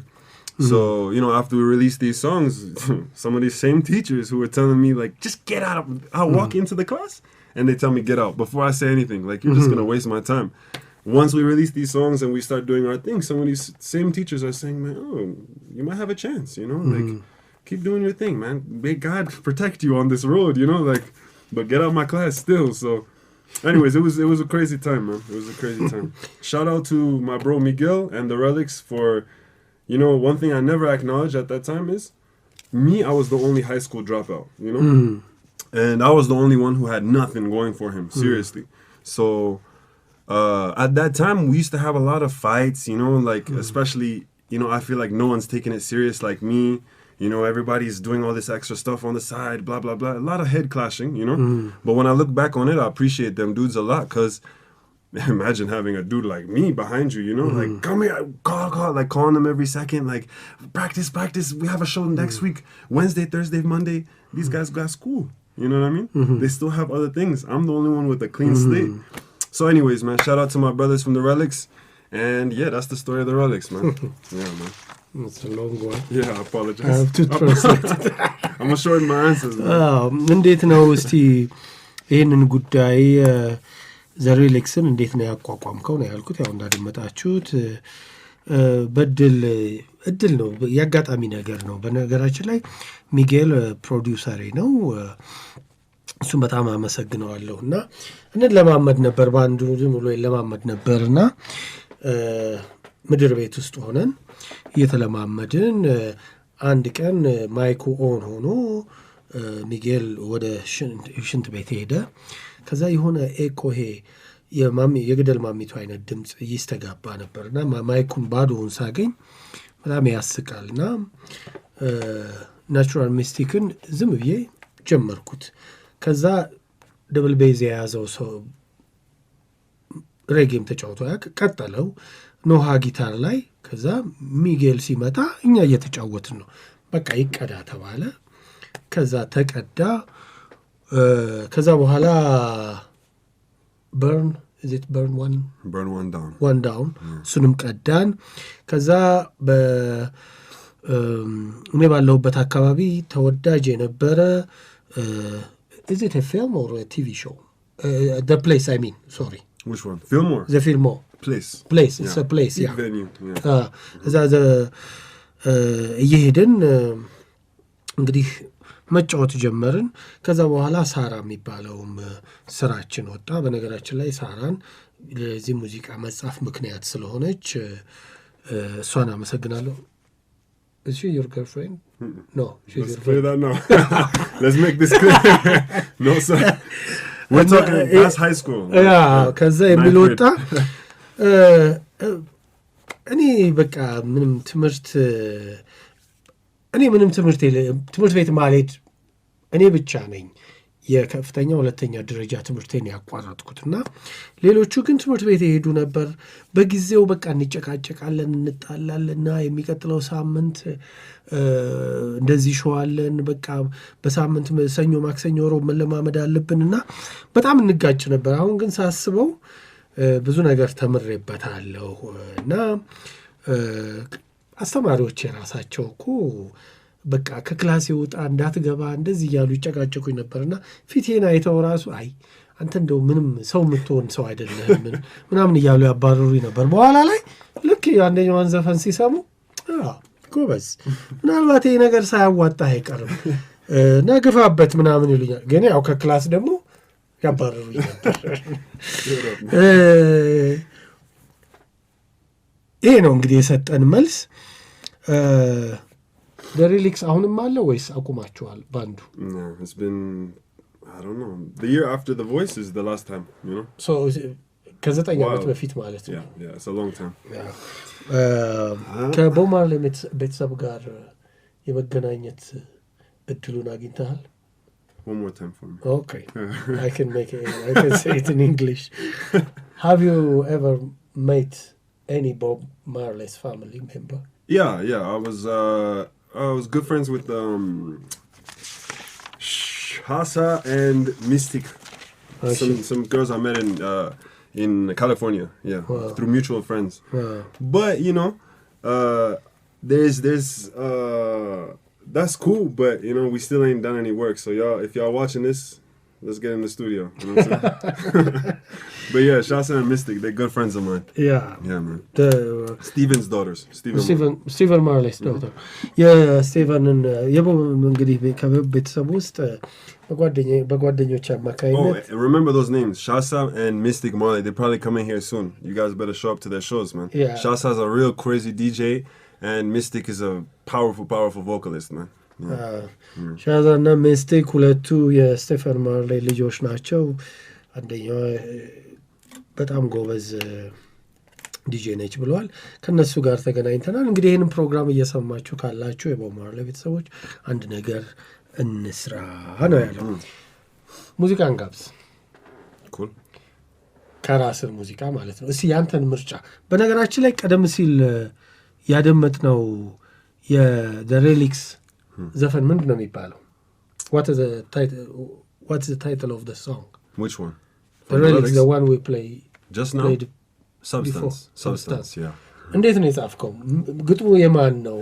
So, you know, after we released these songs, some of these same teachers who were telling me, like, just get out. I'll walk into the class, and they tell me, get out, before I say anything. Like, you're just going to waste my time. Once we release these songs and we start doing our thing, some of these same teachers are saying, man, oh, you might have a chance, you know? Like, keep doing your thing, man. May God protect you on this road, you know? Like, but get out my class still, so... Anyways, it was a crazy time, man. It was a crazy time. Shout out to my bro Miguel and the Relics for... You know, one thing I never acknowledged at that time is, me, I was the only high school dropout, you know? And I was the only one who had nothing going for him, seriously. So, at that time, we used to have a lot of fights, you know, like, especially, you know, I feel like no one's taking it serious like me. You know, everybody's doing all this extra stuff on the side, blah, blah, blah. A lot of head clashing, you know? But when I look back on it, I appreciate them dudes a lot, because... Imagine having a dude like me behind you, you know, like, come here, call, like, calling them every second, like, practice, we have a show next week, Wednesday, Thursday, Monday. These guys got school, you know what I mean? They still have other things. I'm the only one with a clean slate. So anyways, man, shout out to my brothers from the Relics, and yeah, that's the story of the Relics, man. Yeah, man. It's a long one. Yeah, I apologize. I have to translate it. I'm gonna shorten my answers, man. እንዴት ነው እስቲ ይህንን ጉዳይ ዘሪሊክስን እንዴት ነው ያቋቋምከው ነው ያልኩት። ያው እንዳደመጣችሁት እድል ነው፣ ያጋጣሚ ነገር ነው። በነገራችን ላይ ሚጌል ፕሮዲውሰሬ ነው፣ እሱም በጣም አመሰግነዋለሁ። እና እንለማመድ ነበር፣ በአንዱ ዝም ብሎ ለማመድ ነበርና ምድር ቤት ውስጥ ሆነን እየተለማመድን አንድ ቀን ማይኩ ኦን ሆኖ ሚጌል ወደ ሽንት ቤት ሄደ። ከዛ የሆነ ኤኮሄ የግደል ማሚቱ አይነት ድምፅ ይስተጋባ ነበርና ማይኩን ባዶውን ሳገኝ በጣም ያስቃልና ናቹራል ሚስቲክን ዝም ብዬ ጀመርኩት። ከዛ ደብል ቤዝ የያዘው ሰው ሬጌም ተጫውቶ ቀጠለው ኖሃ ጊታር ላይ። ከዛ ሚጌል ሲመጣ እኛ እየተጫወትን ነው፣ በቃ ይቀዳ ተባለ። ከዛ ተቀዳ። ከዛ በኋላ በርን ዋን ዳውን እሱንም ቀዳን። ከዛ እኔ ባለሁበት አካባቢ ተወዳጅ የነበረ is it a film or a TV show? The Place, I mean, sorry. Which one? Fillmore? The Fillmore. Place. It's a place, yeah. Venue, yeah. እዛ እየሄድን እንግዲህ መጫወት ጀመርን። ከዛ በኋላ ሳራ የሚባለውም ስራችን ወጣ። በነገራችን ላይ ሳራን ለዚህ ሙዚቃ መጻፍ ምክንያት ስለሆነች እሷን አመሰግናለሁ። Is she your girlfriend? No, she's your friend. No. Let's make this clear. No, sir. We're talking that's high school. Yeah, ከዛ የሚወጣ እኔ በቃ ምንም ትምህርት ቤት ማለት እኔ ብቻ ነኝ የከፍተኛ ሁለተኛ ደረጃ ትምህርቴን ያቋረጥኩትና ሌሎቹ ግን ትምህርት ቤት ይሄዱ ነበር። በጊዜው በቃ እንጨቃጨቃለን፣ እንጣላለንና የሚቀጥለው ሳምንት እንደዚህ ሾዋለን፣ በቃ በሳምንት ሰኞ፣ ማክሰኞ፣ ሮብ መለማመድ አለብንና በጣም እንጋጭ ነበር። አሁን ግን ሳስበው ብዙ ነገር ተምሬበታለሁ እና አስተማሪዎች የራሳቸው እኮ በቃ ከክላስ ይወጣ እንዳትገባ እንደዚህ እያሉ ይጨቃጨቁኝ ነበርና ፊቴን አይተው ራሱ አይ አንተ እንደው ምንም ሰው የምትሆን ሰው አይደለም ምናምን እያሉ ያባረሩኝ ነበር። በኋላ ላይ ልክ አንደኛዋን ዘፈን ሲሰሙ ጎበዝ ምናልባት ይሄ ነገር ሳያዋጣ አይቀርም እና ግፋበት ምናምን ይሉኛል። ግን ያው ከክላስ ደግሞ ያባረሩኝ ነበር። ይሄ ነው እንግዲህ የሰጠን መልስ። The Relics አሁንም አለ ወይስ አቁማችኋል ባንዱ? No, it's been I don't know. The year after The Voice is the last time, you know. So ከ9 ዓመት በፊት ማለት ነው። Yeah, it's a long time. ከቦብ ማርሌ ቤተሰብ ጋር የመገናኘት እድሉን አግኝተሃል? One more time for me. Okay. I can say it in English. Have you ever met any Bob Marley's family member? Yeah. I was good friends with Shasa and Mystic. Some girls I met in California, through mutual friends. But you know, there's that's cool, but you know, we still ain't done any work. So y'all, if y'all watching this, let's get in the studio. You know what I'm saying? But yeah, Shasa and Mystic, they're good friends of mine. Yeah, man. Steven's daughters. Stephen Marley's daughter. Yeah, Stephen የቦብ እንግዲህ ከቤተሰብ ውስጥ በጓደኞች አማካይነት. Oh, remember those names, Shasa and Mystic Marley. They're probably coming here soon. You guys better show up to their shows, man. Yeah. Shasa's a real crazy DJ, and Mystic is a powerful vocalist, man. ሻዛ እና ሚስቲክ ሁለቱ የስቴፈን ማርሌይ ልጆች ናቸው። አንደኛው በጣም ጎበዝ ዲጄ ነች ብለዋል። ከነሱ ጋር ተገናኝተናል። እንግዲህ ይህንን ፕሮግራም እየሰማችሁ ካላችሁ የቦብ ማርሌይ ቤተሰቦች አንድ ነገር እንስራ ነው ያለው። ሙዚቃ እንጋብዝ። Cool. ከራስን ሙዚቃ ማለት ነው። እስቲ ያንተን ምርጫ። በነገራችን ላይ ቀደም ሲል ያደመጥነው የዘ ሬሊክስ ዘፈን ምንድን ነው የሚባለው? What is the title of the song? Which one? The Relics, the one we play just now. Substance, yeah. እንዴት ነው የጻፍከው? ግጥሙ የማን ነው?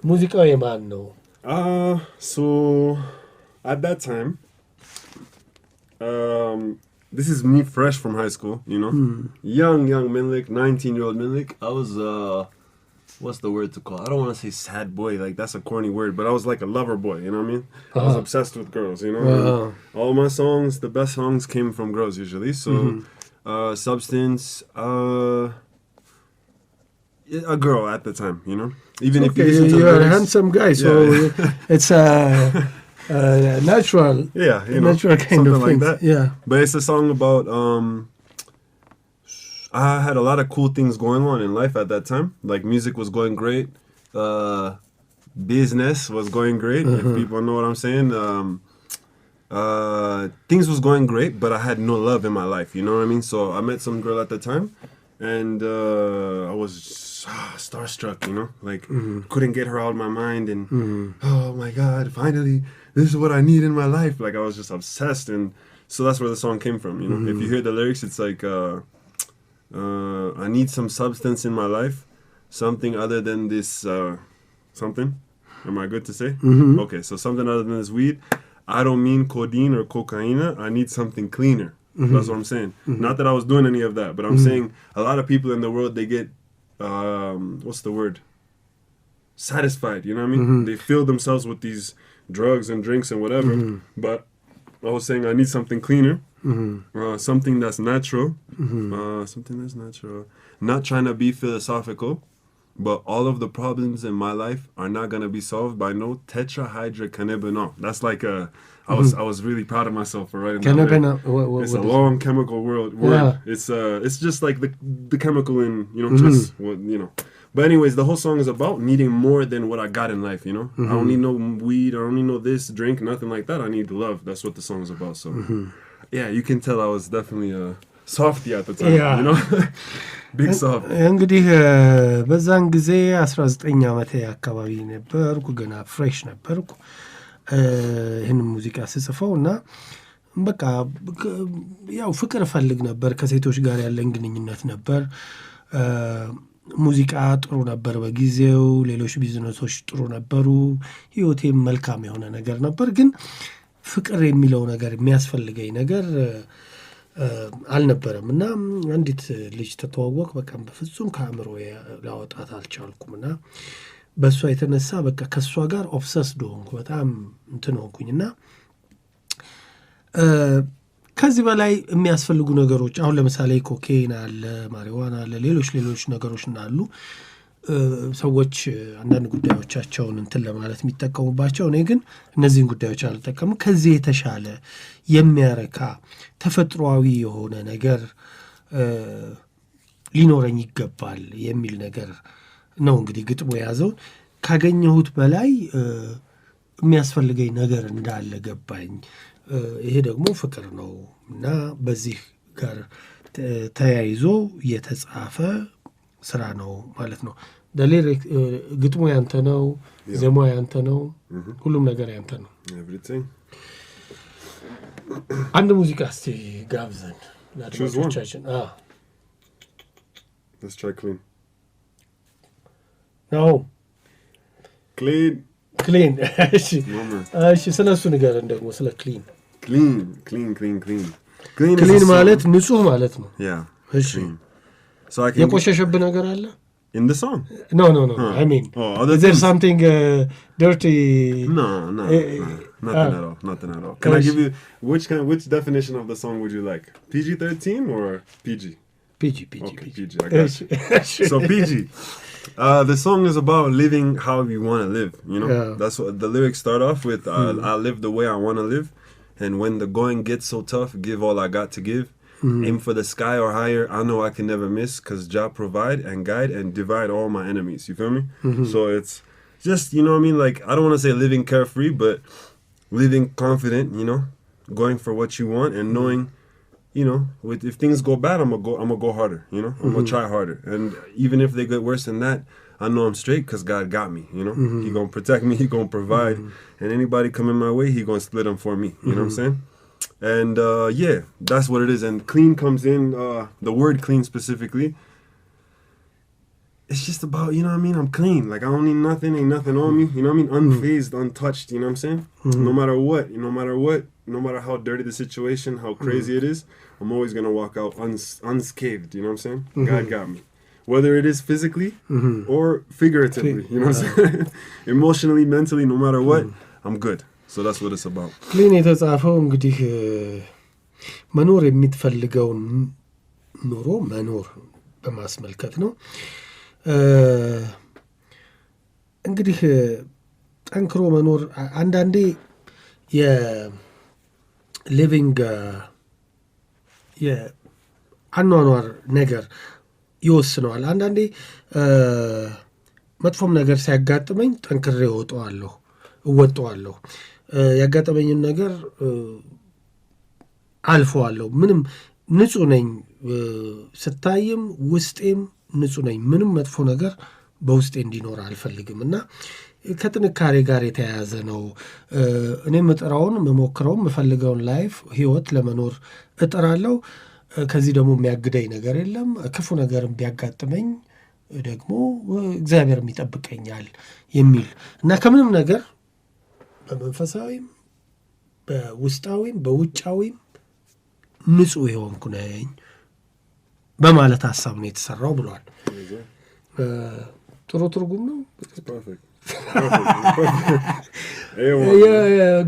ሙዚቃው የማን ነው? So at that time, this is me fresh from high school, you know, young Minlik, 19-year-old Minlik. I was what's the word to call? I don't want to say sad boy, like that's a corny word, but I was like a lover boy, you know what I mean? I was obsessed with girls, you know. All my songs, the best songs came from girls usually. So Substance, a girl at the time, you know. Even if you listen to you're a handsome guy, so it's natural. Yeah, you know, natural kind something of like thing. that. Yeah. But it's a song about I had a lot of cool things going on in life at that time. Like music was going great. Business was going great, if people know what I'm saying. Things was going great, but I had no love in my life, you know what I mean? So I met some girl at the time, and I was starstruck, you know? Like, couldn't get her out of my mind, and oh my God, finally, this is what I need in my life. Like, I was just obsessed, and so that's where the song came from, you know? If you hear the lyrics, it's like, I need some substance in my life, something other than this, something. Am I good to say? Okay, so something other than this weed. I don't mean codeine or cocaine. I need something cleaner. That's what I'm saying. Not that I was doing any of that, but I'm saying a lot of people in the world, they get, what's the word? Satisfied, you know what I mean? They fill themselves with these drugs and drinks and whatever. But I was saying I need something cleaner. Something that's natural. Something that's natural. Not trying to be philosophical, but all of the problems in my life are not going to be solved by no tetrahydrocannabinol. That's like I was really proud of myself for writing that. It's a long chemical word. Yeah. It's just like the chemical in, you know, twists, you know. But anyways, the whole song is about needing more than what I got in life, you know? I don't need no weed, I don't need no this, drink, nothing like that. I need love. That's what the song is about. So, yeah, you can tell I was definitely a softie at the time, you know? Big soft. እንግዲህ በዛን ጊዜ 19 ዓመቴ አካባቢ ነበርኩ፣ ገና ፍሬሽ ነበርኩ ይህን ሙዚቃ ስጽፈው እና በቃ ያው ፍቅር ፈልግ ነበር፣ ከሴቶች ጋር ያለኝ ግንኙነት ነበር። ሙዚቃ ጥሩ ነበር በጊዜው፣ ሌሎች ቢዝነሶች ጥሩ ነበሩ፣ ህይወቴም መልካም የሆነ ነገር ነበር። ግን ፍቅር የሚለው ነገር የሚያስፈልገኝ ነገር አልነበረም እና አንዲት ልጅ ተተዋወቅ፣ በቃ በፍጹም ከአእምሮ ላወጣት አልቻልኩም እና በሷ የተነሳ በቃ ከሷ ጋር ኦብሰስድ ሆንኩ፣ በጣም እንትን ሆንኩኝና ከዚህ በላይ የሚያስፈልጉ ነገሮች አሁን ለምሳሌ ኮኬን አለ፣ ማሪዋና አለ፣ ሌሎች ነገሮች እንዳሉ ሰዎች አንዳንድ ጉዳዮቻቸውን እንትን ለማለት የሚጠቀሙባቸው፣ እኔ ግን እነዚህን ጉዳዮች አልጠቀምም። ከዚህ የተሻለ የሚያረካ ተፈጥሯዊ የሆነ ነገር ሊኖረኝ ይገባል የሚል ነገር ነው እንግዲህ ግጥሙ የያዘው። ካገኘሁት በላይ የሚያስፈልገኝ ነገር እንዳለ ገባኝ። ይሄ ደግሞ ፍቅር ነው እና በዚህ ጋር ተያይዞ የተጻፈ ስራ ነው ማለት ነው። ሊሪክ ግጥሙ ያንተ ነው፣ ዜማው ያንተ ነው፣ ሁሉም ነገር ያንተ ነው። አንድ ሙዚቃ እስቲ ጋብዘን ለአድማጮቻችን። Let's try Clean. No. Clean. እሺ ስለሱ ንገረን ደግሞ ስለ Clean. Clean ማለት ንጹህ ማለት ነው። Yeah. እሺ so I can የቆሸሸብህ ነገር አለ in the song? No. I mean, is there something dirty? No. Nothing at all. Can I give you which definition of the song would you like? PG-13 or PG? PG. Okay, PG. I got you. So PG. The song is about living how you want to live. You know, that's what the lyrics start off with. I live the way I want to live, and when the going gets so tough, give all I got to give. Aim for the sky or higher. I know I can never miss, cause Jah provide and guide and divide all my enemies. You feel me? So it's just, you know what I mean? Like, I don't want to say living carefree, but living confident. You know, going for what you want and knowing, you know, if things go bad, I'm gonna go harder. You know, I'm gonna try harder, and even if they get worse than that, I know I'm straight, cause God got me. You know, He gonna protect me. He gonna provide, and anybody coming my way, He gonna split them for me. You know what I'm saying? And yeah, that's what it is. And clean comes in, the word clean specifically. It's just about, you know what I mean? I'm clean. Like, I don't need nothing, ain't nothing on me. You know what I mean? Unfazed, untouched, you know what I'm saying? No matter what, no matter how dirty the situation, how crazy it is, I'm always going to walk out unscathed, you know what I'm saying? God got me. Whether it is physically or figuratively, you know what I'm saying? Emotionally, mentally, no matter what, I'm good. So that's what it's about. Clean የተጻፈው እንግዲህ መኖር የምትፈልገውን ኑሮ መኖር በማስመልከት ነው። እንግዲህ ጠንክሮ መኖር አንዳንዴ የሊቪንግ የአኗኗር ነገር ይወስነዋል። አንዳንዴ መጥፎም ነገር ሲያጋጥመኝ ጠንክሬ እወጣዋለሁ። ያጋጠመኝን ነገር አልፈዋለሁ። ምንም ንጹህ ነኝ፣ ስታይም ውስጤም ንጹህ ነኝ። ምንም መጥፎ ነገር በውስጤ እንዲኖር አልፈልግም እና ከጥንካሬ ጋር የተያያዘ ነው። እኔ ምጥራውን መሞክረውም የምፈልገውን ላይፍ ህይወት ለመኖር እጥራለሁ። ከዚህ ደግሞ የሚያግደኝ ነገር የለም። ክፉ ነገርም ቢያጋጥመኝ ደግሞ እግዚአብሔር ይጠብቀኛል የሚል እና ከምንም ነገር በመንፈሳዊም በውስጣዊም በውጫዊም ንጹህ የሆንኩ ነኝ በማለት ሐሳብ ነው የተሰራው ብሏል። ጥሩ ትርጉም ነው።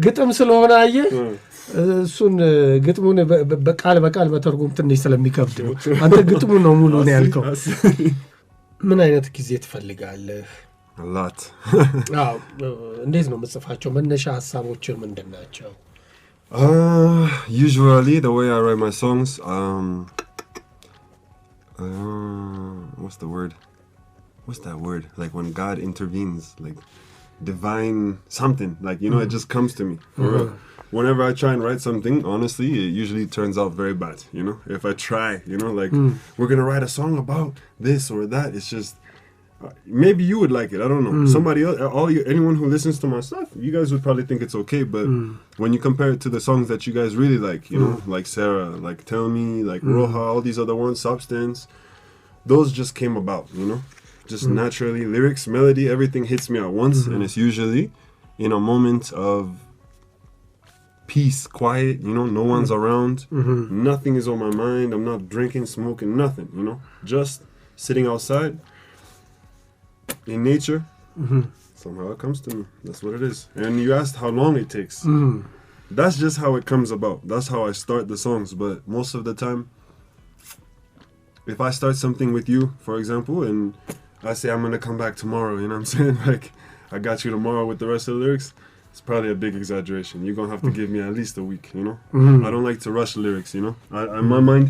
ግጥም ስለሆነ አየህ እሱን ግጥሙን በቃል በተርጉም ትንሽ ስለሚከብድ ነው። አንተ ግጥሙን ነው ሙሉ ነው ያልከው። ምን አይነት ጊዜ ትፈልጋለህ? A lot. እንዴት ነው የምጽፋቸው? መነሻ ሐሳቦችን ምንድናቸው? Usually the way I write my songs, what's that word? Like when God intervenes, like divine something, like, you know, it just comes to me. Whenever I try and write something, honestly, it usually turns out very bad, you know? If I try, you know, like, we're going to write a song about this or that, it's just, maybe you would like it, I don't know. Somebody else, anyone who listens to my stuff, you guys would probably think it's okay, but when you compare it to the songs that you guys really like, you know, like Sarah, like Tell Me, like Roha, all these other ones, Substance, those just came about, you know? Just naturally, lyrics, melody, everything hits me at once, and it's usually in a moment of peace, quiet, you know, no one's around, nothing is on my mind, I'm not drinking, smoking, nothing, you know, just sitting outside in nature. Somehow it comes to me. That's what it is. And you asked how long it takes. That's just how it comes about. That's how I start the songs. But most of the time, if I start something with you, for example, and I say I'm going to come back tomorrow, you know what I'm saying? Like, I got you tomorrow with the rest of the lyrics, it's probably a big exaggeration. You're going to have to give me at least a week, you know? I don't like to rush lyrics, you know? In my mind,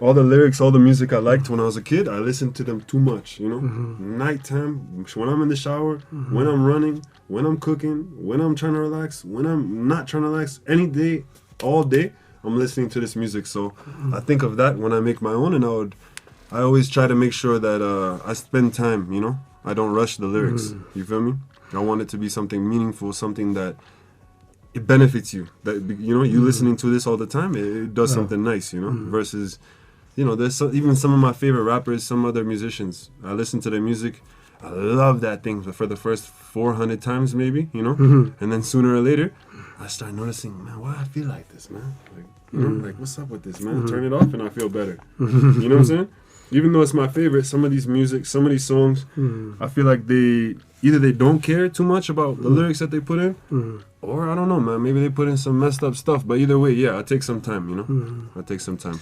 all the lyrics, all the music I liked when I was a kid, I listened to them too much, you know? Nighttime, when I'm in the shower, when I'm running, when I'm cooking, when I'm trying to relax, when I'm not trying to relax, any day, all day, I'm listening to this music. So I think of that when I make my own, and I always try to make sure that I spend time, you know? I don't rush the lyrics, you feel me? I want it to be something meaningful, something that it benefits you. That you know, you listening to this all the time, it does something nice, you know. Versus, you know, there's even some of my favorite rappers, some other musicians. I listen to their music, I love that thing for the first 400 times maybe, you know, and then sooner or later, I start noticing, man, why I feel like this, man? Like, you know, like what's up with this, man? Turn it off and I feel better. You know what I'm saying? Even though it's my favorite, some of these music, some of these songs, I feel like either they don't care too much about the lyrics that they put in, or I don't know, man, maybe they put in some messed up stuff. But either way, yeah, I take some time, you know? I take some time.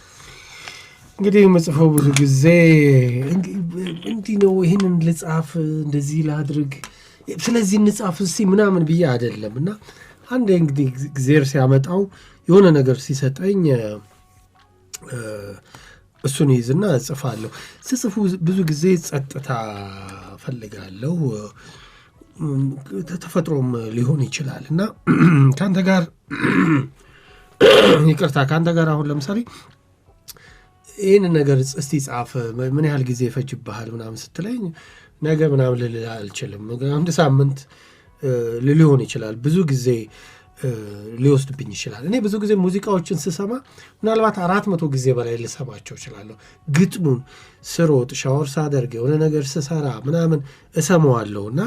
እንግዲህ መጽሐፉ ብዙ ጊዜ እንዲህ ነው፣ ይህንን ልጻፍ እንደዚህ ላድርግ ስለዚህ እንጻፍ እስቲ ምናምን ብዬ አይደለም። እና አንዴ እንግዲህ እግዚአብሔር ሲያመጣው የሆነ ነገር ሲሰጠኝ እሱን ይዝና እጽፋለሁ። ስጽፉ ብዙ ጊዜ ጸጥታ ፈልጋለሁ፣ ተፈጥሮም ሊሆን ይችላል። እና ካንተ ጋር ይቅርታ ካንተ ጋር አሁን ለምሳሌ ይህን ነገር እስቲ ጻፍ ምን ያህል ጊዜ ይፈጅብሃል ምናምን ስትለኝ ነገ ምናምን ልልህ አልችልም። አንድ ሳምንት ሊሆን ይችላል፣ ብዙ ጊዜ ሊወስድብኝ ይችላል። እኔ ብዙ ጊዜ ሙዚቃዎችን ስሰማ ምናልባት 400 ጊዜ በላይ ልሰማቸው እችላለሁ። ግጥሙን ስሮጥ፣ ሻወር ሳደርግ፣ የሆነ ነገር ስሰራ ምናምን እሰማዋለሁ እና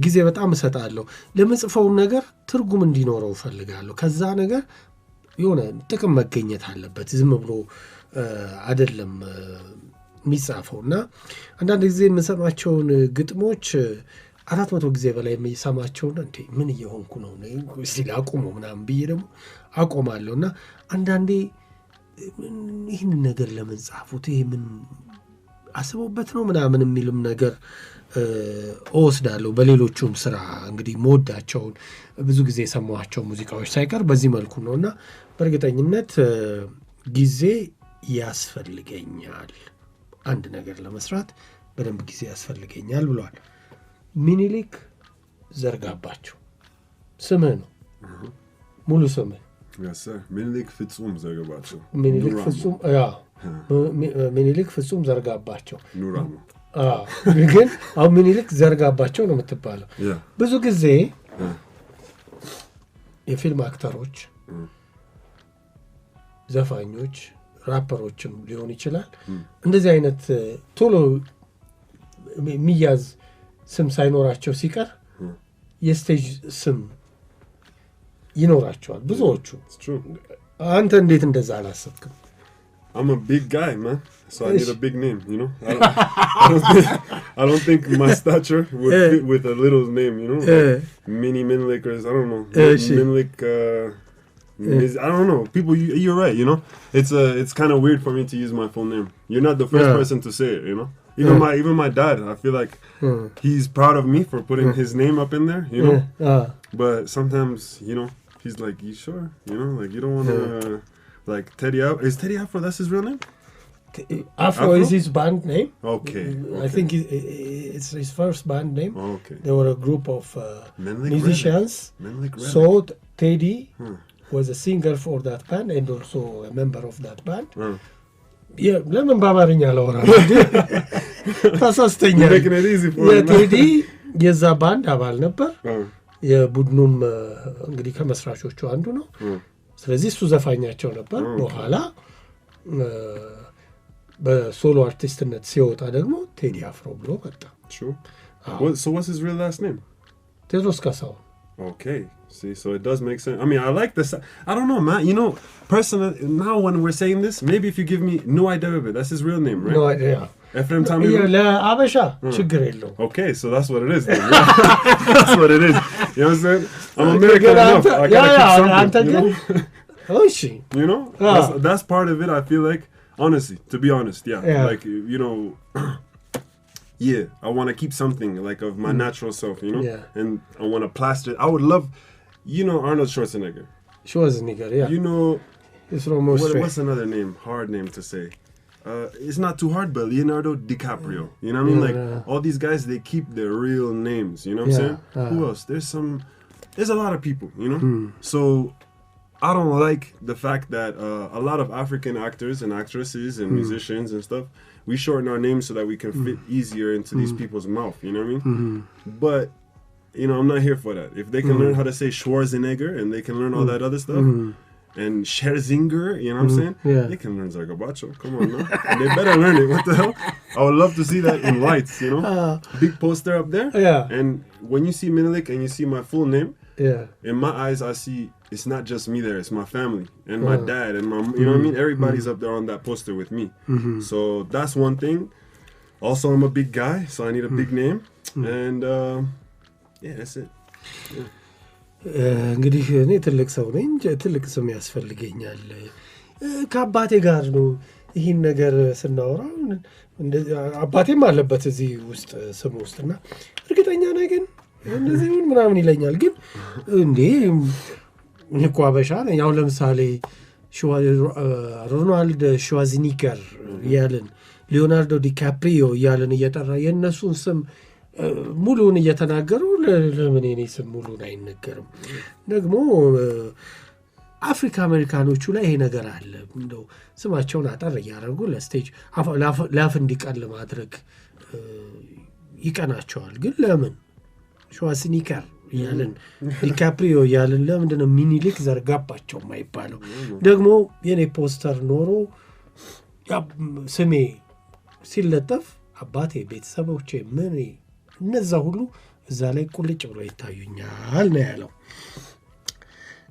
ጊዜ በጣም እሰጣለሁ። ለምጽፈው ነገር ትርጉም እንዲኖረው እፈልጋለሁ። ከዛ ነገር የሆነ ጥቅም መገኘት አለበት፣ ዝም ብሎ አይደለም የሚጻፈው። እና አንዳንድ ጊዜ የምሰማቸውን ግጥሞች 400 ጊዜ በላይ የሚሰማቸውን እንዴ ምን እየሆንኩ ነው እስቲ ላቁመው ምናምን ብዬ ደግሞ አቆማለሁ። እና አንዳንዴ ይህን ነገር ለምን ጻፉት፣ ይሄ ምን አስበውበት ነው ምናምን የሚልም ነገር እወስዳለሁ። በሌሎቹም ስራ እንግዲህ መወዳቸውን ብዙ ጊዜ የሰማኋቸው ሙዚቃዎች ሳይቀር በዚህ መልኩ ነው። እና በእርግጠኝነት ጊዜ ያስፈልገኛል፣ አንድ ነገር ለመስራት በደንብ ጊዜ ያስፈልገኛል ብሏል። ሚኒሊክ ዘርጋባቸው ስምህ ነው፣ ሙሉ ስምህ? Yes sir, ሚኒሊክ ፍጹም ዘርጋባቸው። ሚኒሊክ ፍጹም ዘርጋባቸው ኑራሙ። ግን አሁን ሚኒሊክ ዘርጋባቸው ነው የምትባለው። ብዙ ጊዜ የፊልም አክተሮች፣ ዘፋኞች፣ ራፐሮችም ሊሆን ይችላል እንደዚህ አይነት ቶሎ የሚያዝ ስም ሳይኖራቸው ሲቀር የስቴጅ ስም ይኖራቸዋል ብዙዎቹ። አንተ እንዴት እንደዛ አላሰብክም? I'm a big guy, man, so I need a big name, you know. I don't think my stature would fit with a little name, you know. Mini Minlickers, I don't know. Minlick, I don't know. People, you're right, you know. It's kind of weird for me to use my full name. You're not the first person to say it, you know. Even my dad, I feel like he's proud of me for putting his name up in there, you know. But sometimes, you know, he's like, "You sure?" You know, like you don't want to. Like Teddy Afro. Is Teddy Afro, that's his real name? Afro is his band name. Okay. I think it's his first band name. Okay. They were a group of musicians. So Teddy was a singer for that band and also a member of that band. Yeah, ለምን ባባርኛ አላወራ ታሳስተኛል። ቴዲ የዛ ባንድ አባል ነበር። የቡድኑም እንግዲህ ከመስራቾቹ አንዱ ነው። ስለዚህ እሱ ዘፋኛቸው ነበር። በኋላ በሶሎ አርቲስትነት ሲወጣ ደግሞ ቴዲ አፍሮ ብሎ መጣ። So what's his real last name? ቴድሮስ ካሳሁን። Okay. See, so it does make sense. I mean, I like this. I don't know, man. You know, personally, now when we're saying this, maybe if you give me No Idea Bebe, that's his real name, right? No idea. Ephraim Tamiru? ለአበሻ ችግር የለው። Okay, so that's what it is then. Yeah. That's what it is. You know what I'm saying? I'm American enough. I gotta keep something, you know? That's part of it, I feel like. Honestly, to be honest, yeah. Like, you know... Yeah, I want to keep something like of my natural self, you know? Yeah. And I want to plaster it. I would love, you know, Arnold Schwarzenegger. Schwarzenegger, yeah. You know, it's almost what's another name? Hard name to say. It's not too hard, but Leonardo DiCaprio. You know what I mean? Like all these guys, they keep their real names. You know what I'm saying? Who else? There's a lot of people. You know. So I don't like the fact that a lot of African actors and actresses and musicians and stuff, we shorten our names so that we can fit easier into these people's mouth. You know what I mean? But I'm not here for that. If they can learn how to say Schwarzenegger and they can learn all that other stuff, and Scherzinger, you know what I'm saying? Yeah. They can learn Zargabacho. Come on now. And they better learn it. What the hell? I would love to see that in lights, Big poster up there. Yeah. And when you see Menelik and you see my full name, Yeah. in my eyes, I see it's not just me there. It's my family and my dad and my, you know what I mean? Everybody's up there on that poster with me. So that's one thing. Also, I'm a big guy, so I need a big name. And yeah, that's it. Yeah. እንግዲህ እኔ ትልቅ ሰው ነኝ፣ ትልቅ ስም ያስፈልገኛል። ከአባቴ ጋር ነው ይህን ነገር ስናወራ፣ አባቴም አለበት እዚህ ውስጥ ስም ውስጥና እርግጠኛ ነኝ ግን እንደዚህ ምናምን ይለኛል። ግን እንዴ እኮ አበሻ ነኝ። አሁን ለምሳሌ ሮናልድ ሽዋዝኒገር እያልን ሊዮናርዶ ዲካፕሪዮ እያልን እየጠራ የእነሱን ስም ሙሉውን እየተናገሩ ለምን የኔ ስም ሙሉን አይነገርም? ደግሞ አፍሪካ አሜሪካኖቹ ላይ ይሄ ነገር አለ። እንደው ስማቸውን አጠር እያደረጉ ለስቴጅ ላፍ እንዲቀል ማድረግ ይቀናቸዋል። ግን ለምን ሽዋዝኒገር እያልን ዲካፕሪዮ እያልን ለምንድነው ሚኒሊክ ዘርጋባቸው የማይባለው? ደግሞ የኔ ፖስተር ኖሮ ስሜ ሲለጠፍ አባቴ፣ ቤተሰቦቼ፣ ምን እነዛ ሁሉ እዛ ላይ ቁልጭ ብሎ ይታዩኛል ነው ያለው።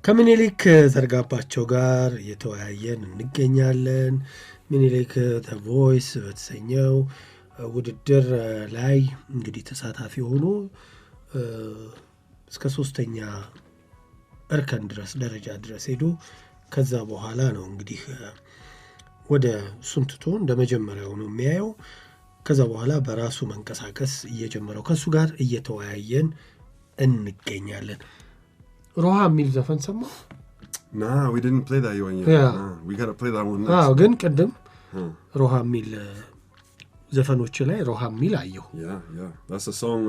ከምኒልክ ዘርጋባቸው ጋር እየተወያየን እንገኛለን። ምኒልክ ዘ ቮይስ በተሰኘው ውድድር ላይ እንግዲህ ተሳታፊ ሆኖ እስከ 3ኛ እርከን ድረስ ደረጃ ድረስ ሄዶ ከዛ በኋላ ነው እንግዲህ ወደ ሱንትቶ እንደ መጀመሪያው ነው የሚያየው። ከዛ በኋላ በራሱ መንቀሳቀስ እየጀመረው ከሱ ጋር እየተወያየን እንገኛለን። ሮሃ የሚል ዘፈን ሰማ? Nah, we didn't play that one yet. Yeah. Nah, we gotta play that one next. ግን ቅድም ሮሃ የሚል ዘፈኖች ላይ ሮሃ የሚል አየሁ። Yeah. That's a song.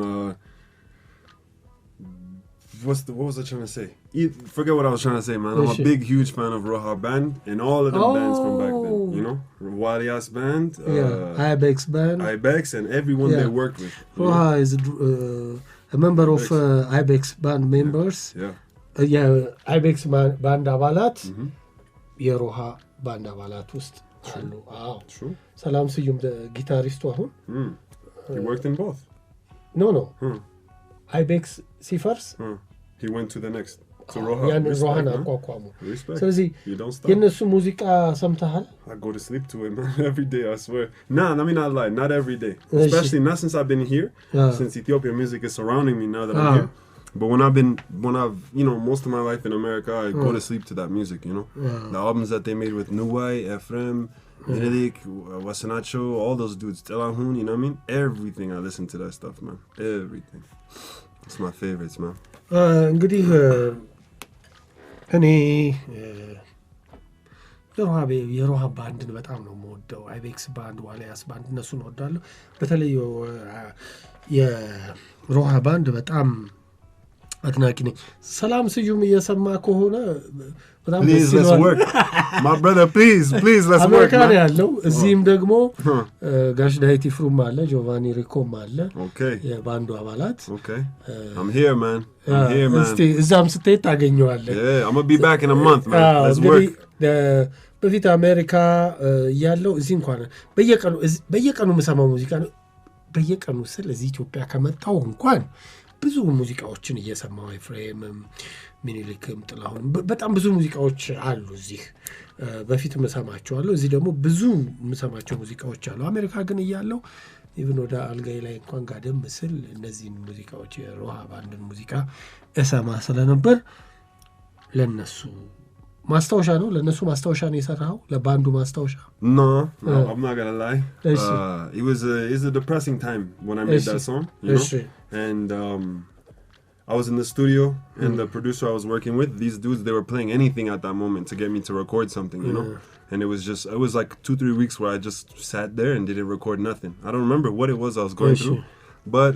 What was I trying to say? Forget what I was trying to say, man. I'm a big, huge fan of Roha Band and all of the bands from back then. Walias Band, Ibex, and everyone they worked with. Roha is a member of Ibex Band members. Ibex Band አባላት የሮሃ ባንድ አባላት ውስጥ አሉ። True. ሰላም ስዩም ጊታሪስቱ አሁን he worked in both. No. Ibex ሲፈርስ he went to the next. So Roha. ሮሃን አቋቋሙ። Respect. ስለዚህ you don't stop. የነሱ ሙዚቃ ሰምተሃል? I go to sleep to it, man, every day, I swear. Nah, let me not lie, not every day. Especially not since I've been here, since Ethiopian music is surrounding me now that I'm here. But when I've most of my life in America, I go to sleep to that music, The albums that they made with Nuwai, Ephraim, Menelik, Wasanacho, all those dudes, Telahun, you know what I mean? Everything, I listen to that stuff, man. Everything. It's my favorites, man. እንግዲህ እኔ የሮሃ ባንድን በጣም ነው የምወደው። አይቤክስ ባንድ፣ ዋሊያስ ባንድ እነሱን እወዳለሁ። በተለይ የሮሃ ባንድ በጣም አድናቂ ነኝ። ሰላም ስዩም እየሰማ ከሆነ በጣም please let's work my brother, please let's work አሜሪካ ያለው እዚህም ደግሞ ጋሽ ዳዊት ይፍሩም አለ፣ ጆቫኒ ሪኮም አለ። የባንዱ አባላት I'm here man. እስቲ እዛም ስትሄድ ታገኘዋለህ። I'm gonna be back in a month, man. Let's work. በፊት አሜሪካ ያለው እዚህ እንኳን በየቀኑ የምሰማው ሙዚቃ ነው። በየቀኑ ስለዚህ ኢትዮጵያ ከመጣው እንኳን ብዙ ሙዚቃዎችን እየሰማው ኤፍሬምም ሚኒሊክም ጥላሁን በጣም ብዙ ሙዚቃዎች አሉ እዚህ። በፊት መሰማቸዋለሁ፣ እዚህ ደግሞ ብዙ መሰማቸው ሙዚቃዎች አሉ። አሜሪካ ግን እያለው ኢቭን ወደ አልጋይ ላይ እንኳን ጋደም ምስል እነዚህን ሙዚቃዎች የሮሃ ባንድን ሙዚቃ እሰማ ስለነበር ለነሱ ማስታወሻ ነው። ለነሱ ማስታወሻ ነው የሰራው፣ ለባንዱ ማስታወሻ? No, I'm not gonna lie. It was a depressing time when I made that song, And I was in the studio, and the producer I was working with, these dudes, they were playing anything at that moment to get me to record something, And it was like 2-3 weeks where I just sat there and didn't record nothing. I don't remember what it was I was going through, but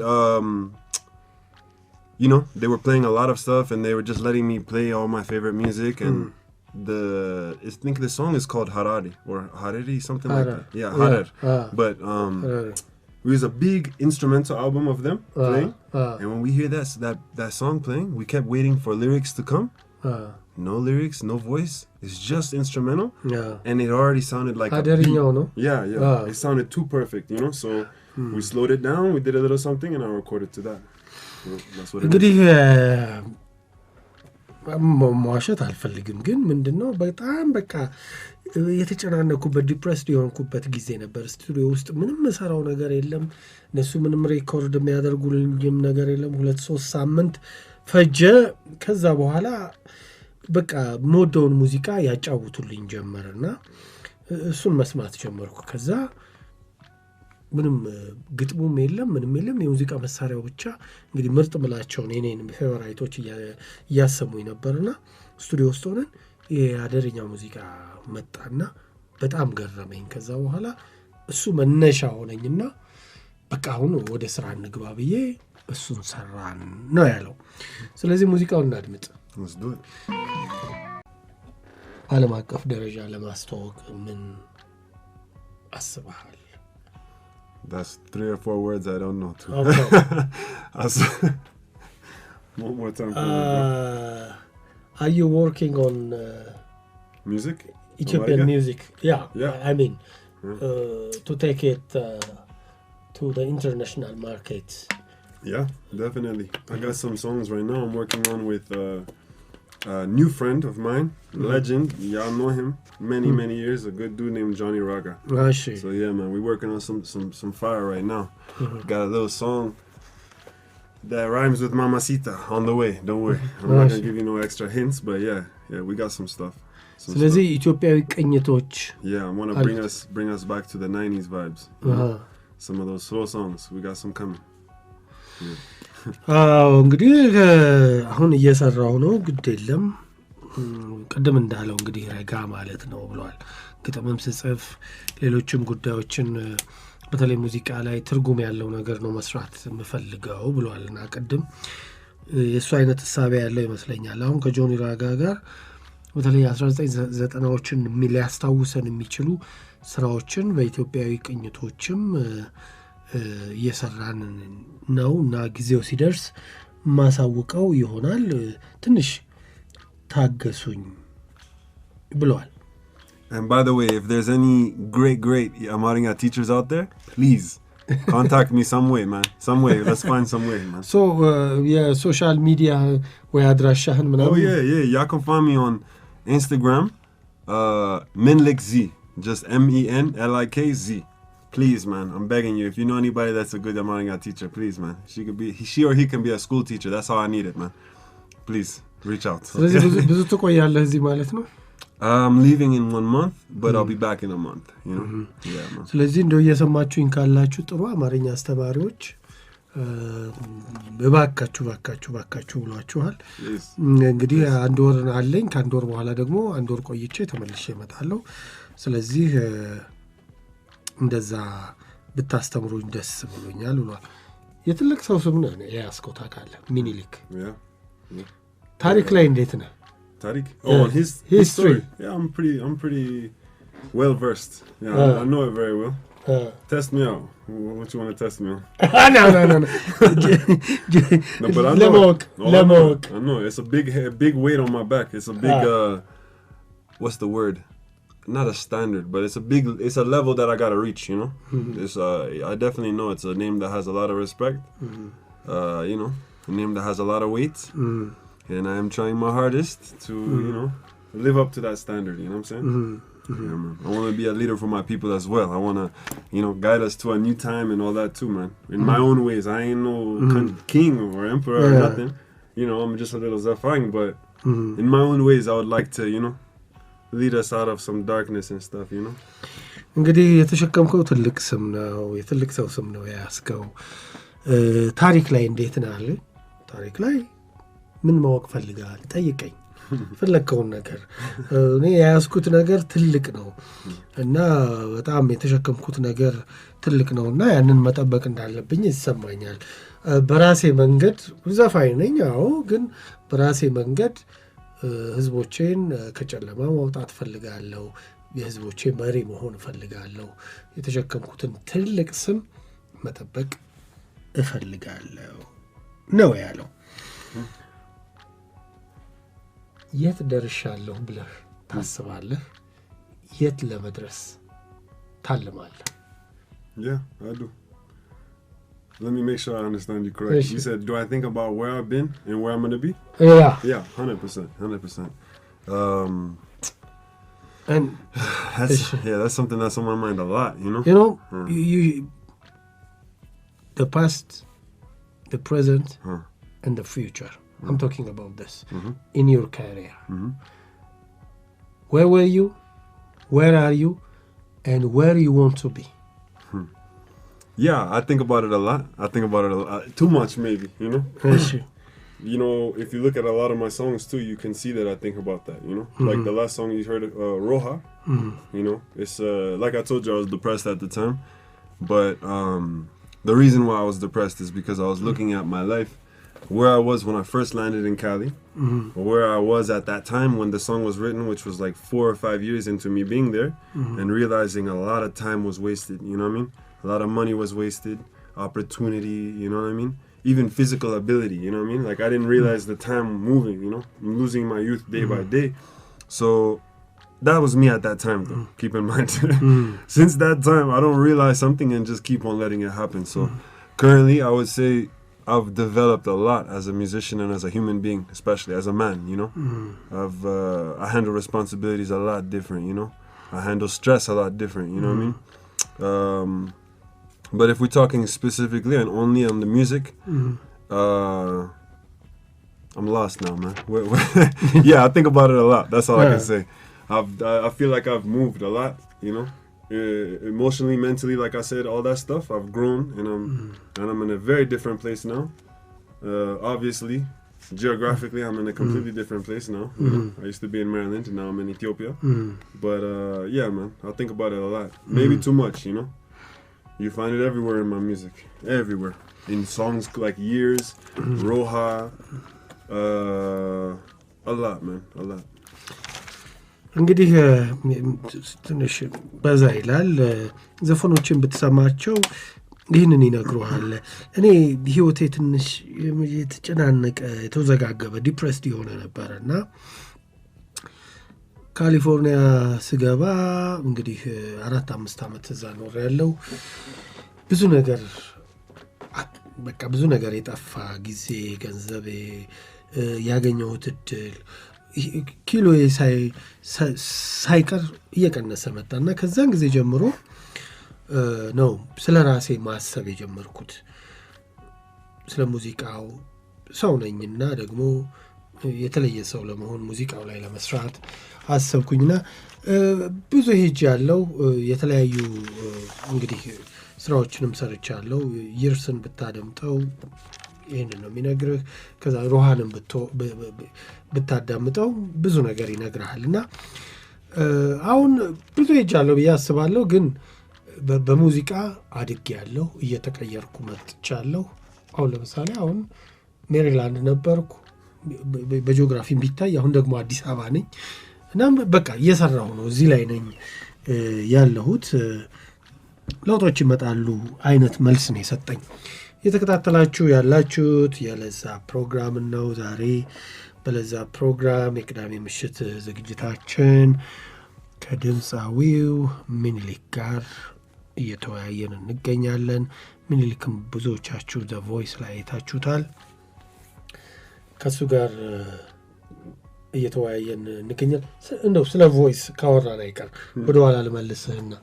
they were playing a lot of stuff, and they were just letting me play all my favorite music, and I think the song is called Harari or Hariri, something like that. Yeah, Harar. But it was a big instrumental album of them playing. And when we hear that song playing, we kept waiting for lyrics to come. No lyrics, no voice. It's just instrumental. And it already sounded like a beat. No? Yeah. It sounded too perfect, you know. So we slowed it down. We did a little something, and I recorded to that. That's what it is. መዋሸት አልፈልግም ግን ምንድነው በጣም በቃ የተጨናነኩበት ዲፕረስድ የሆንኩበት ጊዜ ነበር። ስቱዲዮ ውስጥ ምንም መሰራው ነገር የለም። እነሱ ምንም ሬኮርድ የሚያደርጉልኝም ነገር የለም። 2-3 ሳምንት ፈጀ። ከዛ በኋላ በቃ ሞዶውን ሙዚቃ ያጫውቱልኝ ጀመረና እሱን መስማት ጀመርኩ። ከዛ ምንም ግጥሙም የለም ምንም የለም። የሙዚቃ መሳሪያው ብቻ እንግዲህ ምርጥ ምላቸው የኔን ፌቨራይቶች እያሰሙኝ ነበርና ስቱዲዮ ውስጥ ሆነን የአደረኛ ሙዚቃ መጣና በጣም ገረመኝ። ከዛ በኋላ እሱ መነሻ ሆነኝና በቃ አሁን ወደ ስራ እንግባ ብዬ እሱን ሰራን ነው ያለው። ስለዚህ ሙዚቃውን እናድምጥ። ዓለም አቀፍ ደረጃ ለማስተዋወቅ ምን አስበሃል? That's 3 or 4 words I don't know too. Okay. One more time. Are you working on music? Ethiopian music? Yeah. I mean, to take it to the international market. Yeah, definitely. I got some songs right now I'm working on with a new friend of mine, legend. Y'all know him. Many years. A good dude named Johnny Raga. So yeah, man, we're working on some fire right now. Got a little song that rhymes with Mamacita on the way. Don't worry. I'm not gonna give you no extra hints, but yeah, we got some stuff. ስለዚህ ኢትዮጵያዊ ቅኝቶች I want to bring us back to the 90s vibes. Some of those slow songs. We got some coming. እንግዲህ አሁን እየሰራው ነው። ግድ የለም ቀደም እንዳለው እንግዲህ ረጋ ማለት ነው ብሏል። ግጥምም ስጽፍ ሌሎችም ጉዳዮችን በተለይ ሙዚቃ ላይ ትርጉም ያለው ነገር ነው መስራት የምፈልገው ብሏልና ቀደም የሱ አይነት ሐሳብ ያለው ይመስለኛል። አሁን ከጆኒ ራጋ ጋር በተለይ 1990ዎችን ሊያስታውሰን የሚችሉ ስራዎችን በኢትዮጵያዊ ቅኝቶችም እየሰራን ነውና ጊዜው ሲደርስ ማሳውቀው ይሆናል። ትንሽ ታገሱኝ ብሏል። And by the way, if there's any great Amharic teachers out there, please contact me some way, man. Some way. Let's find some way, man. So, social media ወይ አድራሻህን ምናምን? Oh yeah. Y'all can find me on Instagram, Menlik Z. Just MENLIKZ. Please, man, I'm begging you. If you know anybody that's a good Amharic teacher, please, man. She or he can be a school teacher. That's how I need it, man. Please, reach out. ስለዚህ ብዙ ትቆያለህ እዚህ ማለት ነው? I'm leaving in 1 month, but I'll be back in a month, you know. Yeah, man. ስለዚህ እንደው እየሰማችሁኝ ካላችሁ ጥሩ አማርኛ አስተማሪዎች ባካችሁ ብሏችኋል። እንግዲህ 1 ወር አለኝ። ከ1 ወር በኋላ ደግሞ 1 ወር ቆይቼ ተመልሼ እመጣለሁ። ስለዚህ እንደዛ ብታስተምሩኝ ደስ ብሎኛል ብሏል። የትልቅ ሰው ስም ነው ያስቆታ ካለ ሚኒሊክ ታሪክ ላይ እንዴት ነው? Tariq? Oh, his history. Yeah, I'm pretty well versed. Yeah, I know it very well. Test me out. What you want to test me on? No. No, but I know. I know. It's a big weight on my back. It's a big what's the word? Not a standard, but it's a level that I gotta reach, you know. It's I definitely know it's a name that has a lot of respect. You know, a name that has a lot of weight. And I am trying my hardest to, you know, live up to that standard, you know what I'm saying? Yeah, man. I want to be a leader for my people as well. I want to, you know, guide us to a new time and all that too, man. In my own ways. I ain't no king or emperor or nothing. You know, I'm just a little Zafang, but in my own ways, I would like to, you know, lead us out of some darkness and stuff, you know? እንግዲህ የተሸከምከው ትልቅ ስም ነው፣ የትልቅ ሰው ስም ነው ያስከው። ታሪክ ላይ እንዴት ነህ አለ? ታሪክ ላይ ምን ማወቅ ፈልጋል? ጠይቀኝ ፈለከውን ነገር። እኔ ያስኩት ነገር ትልቅ ነው እና በጣም የተሸከምኩት ነገር ትልቅ ነውና ያንን መጠበቅ እንዳለብኝ ይሰማኛል። በራሴ መንገድ ዘፋኝ ነኝ፣ አዎ፣ ግን በራሴ መንገድ ህዝቦቼን ከጨለማ ማውጣት ፈልጋለሁ። የህዝቦቼ መሪ መሆን ፈልጋለሁ። የተሸከምኩትን ትልቅ ስም መጠበቅ እፈልጋለሁ ነው ያለው። የት ደርሻለሁ ብለህ ታስባለህ? የት ለመድረስ ታልማለህ? Yeah, I do. Let me make sure I understand you correctly. You said, do I think about where I've been and where I'm going to be? Yeah. Yeah, 100%. 100%. And that's something that's on my mind a lot, you know? You know, you the past, the present, and the future. I'm talking about this. In your career. Where were you? Where are you? And where you want to be? Yeah, I think about it a lot. I think about it a lot. Too much, maybe, you know? You know, if you look at a lot of my songs too, you can see that I think about that, you know? Like the last song you heard, Roja, you know? It's, like I told you, I was depressed at the time. But the reason why I was depressed is because I was looking at my life, where I was when I first landed in Cali, where I was at that time when the song was written, which was like 4 or 5 years into me being there, and realizing a lot of time was wasted, you know what I mean? A lot of money was wasted, opportunity, you know what I mean? Even physical ability, you know what I mean? Like, I didn't realize the time moving, you know? I'm losing my youth day by day. So that was me at that time, though, keep in mind. Since that time, I don't realize something and just keep on letting it happen. So currently, I would say I've developed a lot as a musician and as a human being, especially as a man, you know? I handle responsibilities a lot different, you know? I handle stress a lot different, you know what I mean? But if we're talking specifically and only on the music, I'm lost now, man. Yeah, I think about it a lot. That's all I can say. I feel like I've moved a lot, you know? Emotionally, mentally, like I said, all that stuff. I've grown, and I'm in a very different place now. Obviously, geographically, I'm in a completely different place now. You know? I used to be in Maryland, and now I'm in Ethiopia. But yeah, man, I think about it a lot. Maybe too much, you know. You find it everywhere in my music, everywhere. In songs like Years, Roja, a lot, man, a lot. እንግዲህ ትንሽ በዛ ይላል። ዘፈኖችን ብትሰማቸው ይህንን ይነግሩሃል። እኔ ህይወቴ ትንሽ የተጨናነቀ የተወዘጋገበ ዲፕሬስድ የሆነ ነበረ እና ካሊፎርኒያ ስገባ እንግዲህ 4-5 ዓመት እዛ ኖር ያለው ብዙ ነገር የጠፋ ጊዜ፣ ገንዘቤ፣ ያገኘሁት እድል ኪሎዬ ሳይቀር እየቀነሰ መጣና ከዛን ጊዜ ጀምሮ ነው ስለ ራሴ ማሰብ የጀመርኩት። ስለ ሙዚቃው ሰው ነኝና ደግሞ የተለየ ሰው ለመሆን ሙዚቃው ላይ ለመስራት አሰብኩኝና ብዙ ሄጅ ያለው የተለያዩ እንግዲህ ስራዎችንም ሰርቻለሁ። ይርስን ብታደምጠው ይሄንን ነው የሚነግርህ። ከዛ ሮሃንም ብታዳምጠው ብዙ ነገር ይነግርሃልና አሁን ብዙ ሄጃለሁ ብዬ አስባለሁ። ግን በሙዚቃ አድጌያለሁ፣ እየተቀየርኩ መጥቻለሁ። አሁን ለምሳሌ አሁን ሜሪላንድ ነበርኩ በጂኦግራፊም ቢታይ፣ አሁን ደግሞ አዲስ አበባ ነኝ እና በቃ እየሰራሁ ነው፣ እዚህ ላይ ነኝ ያለሁት። ለውጦች ይመጣሉ አይነት መልስ ነው የሰጠኝ። የተከታተላችሁ ያላችሁት የለዛ ፕሮግራም ነው። ዛሬ በለዛ ፕሮግራም የቅዳሜ ምሽት ዝግጅታችን ከድምፃዊው ሚኒሊክ ጋር እየተወያየን እንገኛለን። ሚኒሊክም ብዙዎቻችሁ ዘ ቮይስ ላይ አይታችሁታል። ከሱ ጋር እየተወያየን እንገኛለን። እንደው ስለ ቮይስ ካወራን አይቀር ወደኋላ ልመልስህና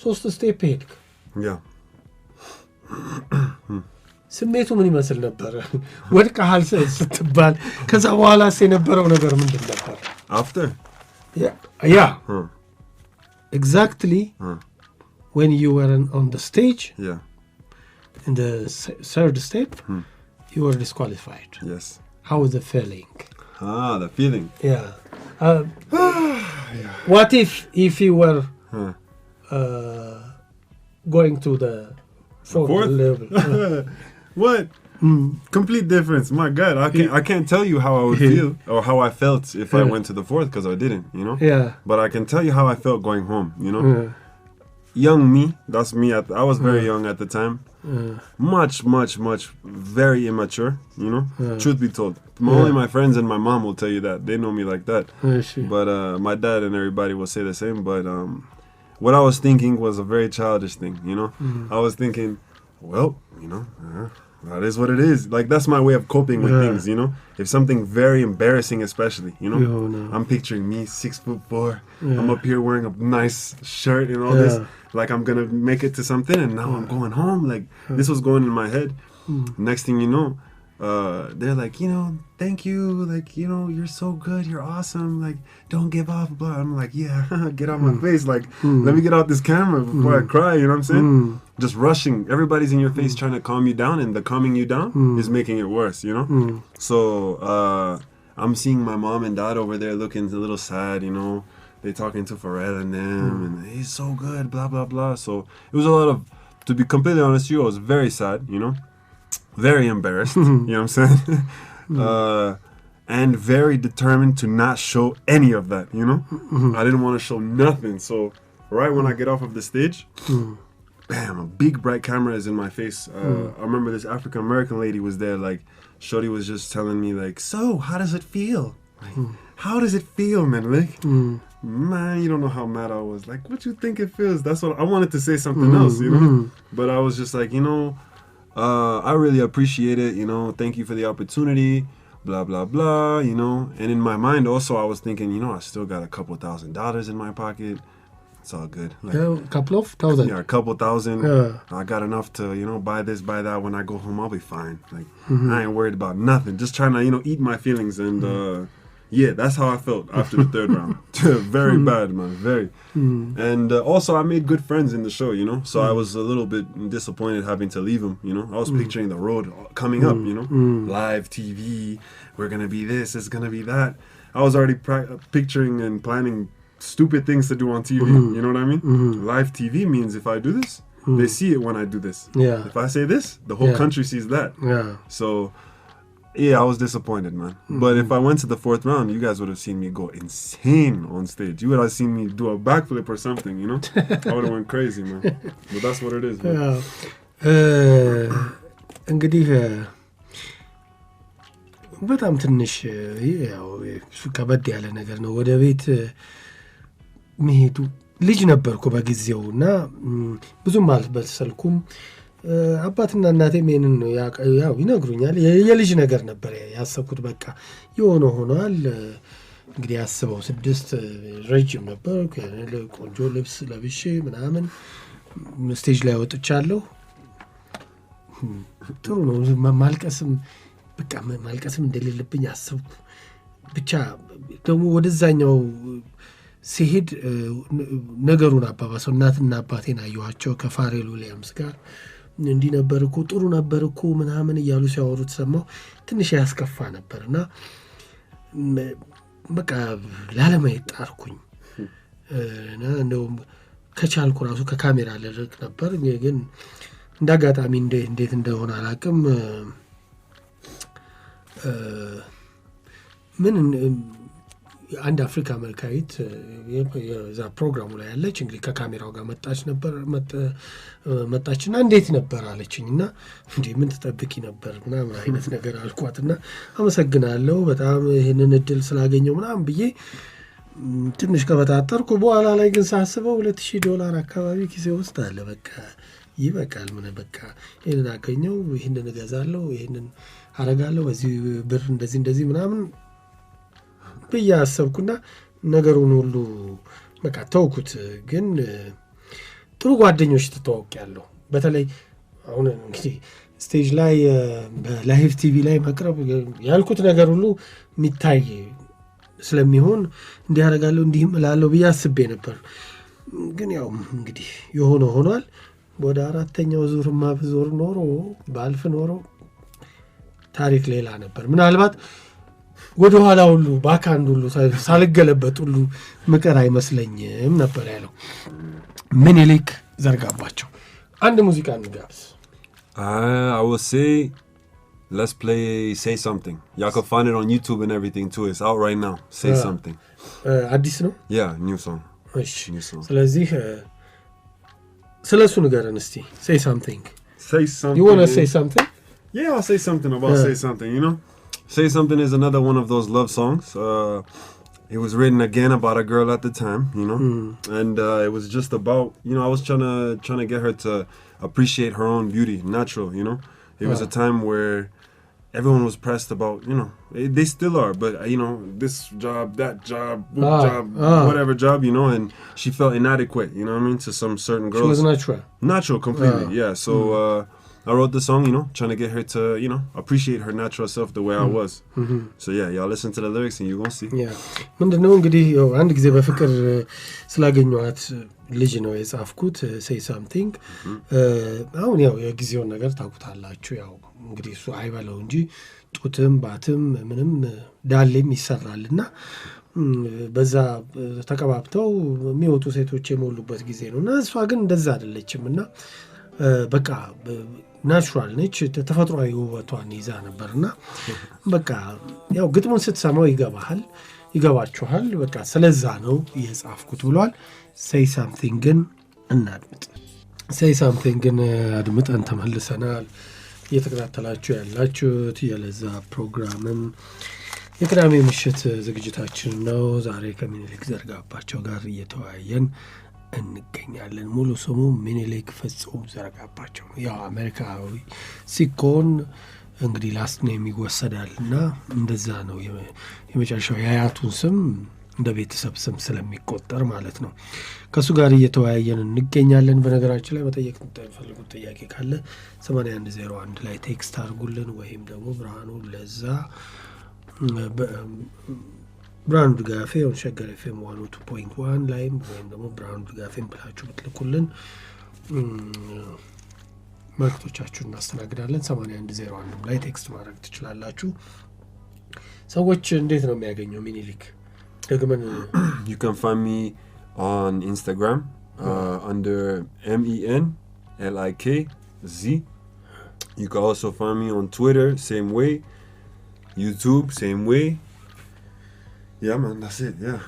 3 ስቴፕ ሄድክ። ስሜቱ ምን ይመስል ነበር? ወድቀሃል ስትባል ከዛ በኋላስ የነበረው ነገር ምንድን ነበር? After? Yeah. Exactly. When you were on the stage, in the third step, you were disqualified. Yes. How was the feeling? The feeling. Yeah. What if you were going to the fourth level? What? Complete difference. My God, I can't tell you how I would feel or how I felt if I went to the fourth, because I didn't, you know. Yeah. But I can tell you how I felt going home, you know. young me, that's me. I was very young at the time. Much, very immature, you know, truth be told. Only my friends and my mom will tell you that. They know me like that. But my dad and everybody will say the same. But what I was thinking was a very childish thing, you know. I was thinking, well, you know, that is what it is. Like, that's my way of coping with things, you know. If something very embarrassing, especially, you know, I'm picturing me 6'4". I'm up here wearing a nice shirt and all this. Like, I'm gonna make it to something, and now I'm going home. Like, this was going in my head. Next thing you know, they're like, you know, thank you. Like, you know, you're so good. You're awesome. Like, don't give up. Blah. I'm like, yeah, get out my face. Like, let me get out this camera before I cry. You know what I'm saying? Just rushing. Everybody's in your face trying to calm you down, and the calming you down is making it worse, you know? So, I'm seeing my mom and dad over there looking a little sad, you know? They talking to Pharrell and them, and he's so good, blah, blah, blah. So, it was a lot of, to be completely honest with you, I was very sad, you know? Very embarrassed, you know what I'm saying? And very determined to not show any of that, you know? I didn't want to show nothing. So, right when I get off of the stage, bam, a big bright camera is in my face. I remember this African American lady was there, like, Shorty was just telling me, like, so, how does it feel? Like, how does it feel, man? Like, man, you don't know how mad I was. Like, what you think it feels? That's what I wanted to say something else, you know? But I was just like, you know, I really appreciate it, you know, thank you for the opportunity, blah, blah, blah, you know. And in my mind also, I was thinking, you know, I still got a couple $1,000s in my pocket. It's all good. Like, a couple of thousand? Yeah, a couple thousand. I got enough to, you know, buy this, buy that. When I go home, I'll be fine. Like, I ain't worried about nothing. Just trying to, you know, eat my feelings. And, yeah, that's how I felt after the third round. Very bad, man. Very. And also, I made good friends in the show, you know. So I was a little bit disappointed having to leave them, you know. I was picturing the road coming up, you know. Live TV. We're going to be this. It's going to be that. I was already picturing and planning stupid things to do on TV. You know what I mean? Live TV means if I do this, they see it when I do this. If I say this, the whole country sees that. So... yeah, I was disappointed, man. But if I went to the fourth round, you guys would have seen me go insane on stage. You would have seen me do a backflip or something, you know? I would have went crazy, man. But that's what it is, man. እንግዲህ በጣም ትንሽ ያው ከበድ ያለ ነገር ነው። ወደ ቤት መሄዱ ልጅ ነበርኩ በጊዜው እና ብዙም አልበሰልኩም። አባትና እናቴም ይሄንን ነው ያው ይነግሩኛል። የልጅ ነገር ነበር ያሰብኩት። በቃ የሆነ ሆኗል። እንግዲህ ያስበው 6 ረጅም ነበር። ቆንጆ ልብስ ለብሼ ምናምን ስቴጅ ላይ ወጥቻለሁ። ጥሩ ነው። ማልቀስም በቃ ማልቀስም እንደሌለብኝ አሰብኩ። ብቻ ደግሞ ወደዛኛው ሲሄድ ነገሩን አባባሰው። እናትና አባቴን አየኋቸው ከፋሬል ዊሊያምስ ጋር እንዲህ ነበር እኮ ጥሩ ነበር እኮ ምናምን እያሉ ሲያወሩት ሰማሁ። ትንሽ ያስከፋ ነበርና በቃ ላለማየት ጣርኩኝ እና እንደውም ከቻልኩ ራሱ ከካሜራ ልርቅ ነበር። ግን እንዳጋጣሚ እንዴት እንደሆነ አላውቅም ምን አንድ አፍሪካ መልካዊት የዛ ፕሮግራሙ ላይ ያለች እንግዲህ ከካሜራው ጋር መጣችና እንዴት ነበር አለችኝና እንዴ ምን ተጠብቂ ነበር ምናምን አይነት ነገር አልኳትና አመሰግናለሁ በጣም ይሄንን እድል ስላገኘው ምናምን ብዬ ትንሽ ከበታተርኩ። በኋላ ላይ ግን ሳስበው $2000 አካባቢ ኪሴ ውስጥ አለ። በቃ ይበቃል። ምን በቃ ይሄንን አገኘው፣ ይሄንን እገዛለሁ፣ ይሄንን አረጋለሁ፣ በዚህ ብር እንደዚህ ምናምን ብዬ አሰብኩና ነገሩን ሁሉ በቃ ተውኩት። ግን ጥሩ ጓደኞች ተተዋውቂያለሁ። በተለይ አሁን እንግዲህ ስቴጅ ላይ በላይቭ ቲቪ ላይ መቅረብ ያልኩት ነገር ሁሉ የሚታይ ስለሚሆን እንዲያረጋለሁ እንዲህም እላለሁ ብዬ አስቤ ነበር። ግን ያው እንግዲህ የሆነ ሆኗል። ወደ 4ኛው ዙርማ ብዞር ኖሮ ባልፍ ኖሮ ታሪክ ሌላ ነበር። ምናልባት ወደ ኋላ ሁሉ ባካንድ ሁሉ ሳልገለበጥ ሁሉ ምቀር አይመስለኝም ነበር ያለው ምኒልክ ዘርጋባቸው። አንድ ሙዚቃ እንጋብዝ። I will say let's play Say Something. Y'all can find it on YouTube and everything too. It's out right now. Say Something. አዲስ ነው? Yeah, new song. እሺ new song. ስለዚህ ስለሱ ንገረን እስቲ say something Say something. you want to say something Yeah, I'll say something about Say Something, you know? Say Something is another one of those love songs. It was written again about a girl at the time, you know? And it was just about, you know, I was trying to get her to appreciate her own beauty, natural, you know? It was a time where everyone was pressed about, you know, they still are, but, you know, this job, that job, whatever job, you know? And she felt inadequate, you know what I mean, to some certain girls. she was natural Natural, completely, yeah. So I wrote the song, you know, trying to get her to, you know, appreciate her natural self the way I was. So yeah, y'all listen to the lyrics and you're going to see. yeah ምንድነው እንግዲህ ያው አንድ ጊዜ በፍቅር ስላገኘኋት ልጅ ነው የጻፍኩት say something አሁን ያው የጊዜውን ነገር ታውቁታላችሁ ያው እንግዲህ እሱ አይበለው እንጂ ጡትም ባትም ምንም ዳሌም ይሰራልና በዛ ተቀባብተው የሚወጡ ሴቶች የሞሉበት ጊዜ ነውና እሷ ግን እንደዛ አይደለችምና በቃ ናቹራል ነች ተፈጥሯዊ ውበቷን ይዛ ነበርና በቃ ያው ግጥሙን ስትሰማው ይገባችኋል በቃ ስለዛ ነው የጻፍኩት ብሏል say something ግን እናድምጥ say something ግን አድምጠን ተመልሰናል እየተከታተላችሁ ያላችሁት የለዛ ፕሮግራምን የቅዳሜ ምሽት ዝግጅታችን ነው ዛሬ ከምኒልክ ዘርጋባቸው ጋር እየተወያየን እንገኛለን ሙሉ ስሙ ምኒልክ ፍጹም ዘርጋባቸው ነው ያው አሜሪካዊ ሲኮን እንግዲህ ላስት ኔም ይወሰዳልና እንደዛ ነው የመጨረሻው የአያቱን ስም እንደ ቤተሰብ ስም ስለሚቆጠር ማለት ነው ከሱ ጋር እየተወያየን እንገኛለን በነገራችን ላይ መጠየቅ የምትፈልጉት ጥያቄ ካለ 8101 ላይ ቴክስት አድርጉልን ወይም ደግሞ ብርሃኑ ለዛ ብርሃኑ ድጋፌ on ሸገር FM 102.1 ላይ ወይም ደግሞ ብርሃኑ ድጋፌን ብላችሁ ብትልኩልን መልክቶቻችሁን እናስተናግዳለን 8101 ላይ ቴክስት ማድረግ ትችላላችሁ ሰዎች እንዴት ነው የሚያገኘው ምኒልክ ደግመን You can find me on Instagram under MENLIKZ. You can also find me on Twitter, same way. YouTube, same way. Yeah, man, that's it. Yeah.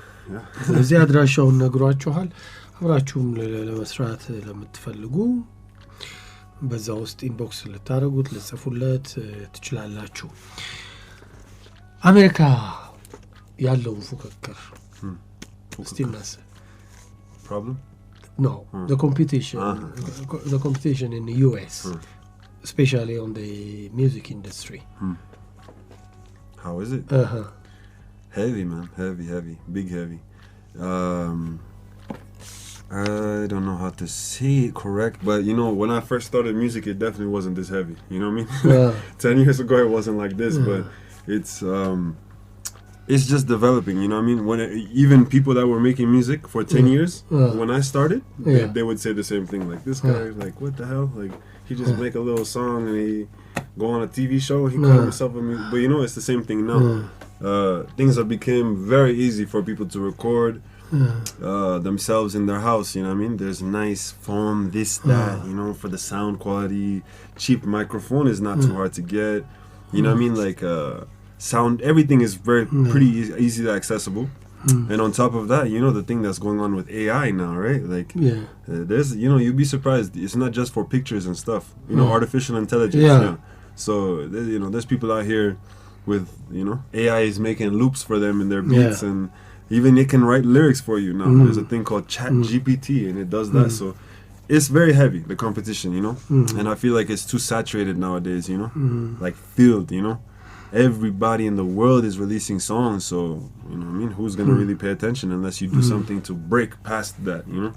እዚህ አድራሻውን ነግሯችኋል አብራችሁም ለመስራት ለምትፈልጉ በዛ ውስጥ ኢንቦክስ ልታረጉት ልጽፉለት ትችላላችሁ አሜሪካ ያለው ፉክክር ስቲልነስ Problem? No, the competition in the US, especially on the music industry. How is it? Heavy, man. Heavy. Big heavy. I don't know how to say it correct, but you know, when I first started music, it definitely wasn't this heavy. You know what I mean? 10 years ago, it wasn't like this, but it's just developing, you know what I mean? When even people that were making music for 10 years, when I started, they would say the same thing. Like, this guy, like, what the hell? Like, he just make a little song and he go on a TV show. He call himself a music. But, you know, it's the same thing now. Things have become very easy for people to record themselves in their house, you know what I mean? There's nice foam, this, that, you know, for the sound quality. Cheap microphone is not too hard to get. You know what I mean? Like, sound, everything is pretty easy to accessible. And on top of that, you know, the thing that's going on with AI now, right? Like, there's, you know, you'd be surprised. It's not just for pictures and stuff. You know, artificial intelligence. Yeah. So, you know, there's people out here with, you know, AI is making loops for them in their beats, and even it can write lyrics for you now. There's a thing called ChatGPT, and it does that. So, it's very heavy, the competition, you know? And I feel like it's too saturated nowadays, you know? Like, filled, you know? Everybody in the world is releasing songs, so you know what I mean, who's gonna really pay attention unless you do something to break past that, you know?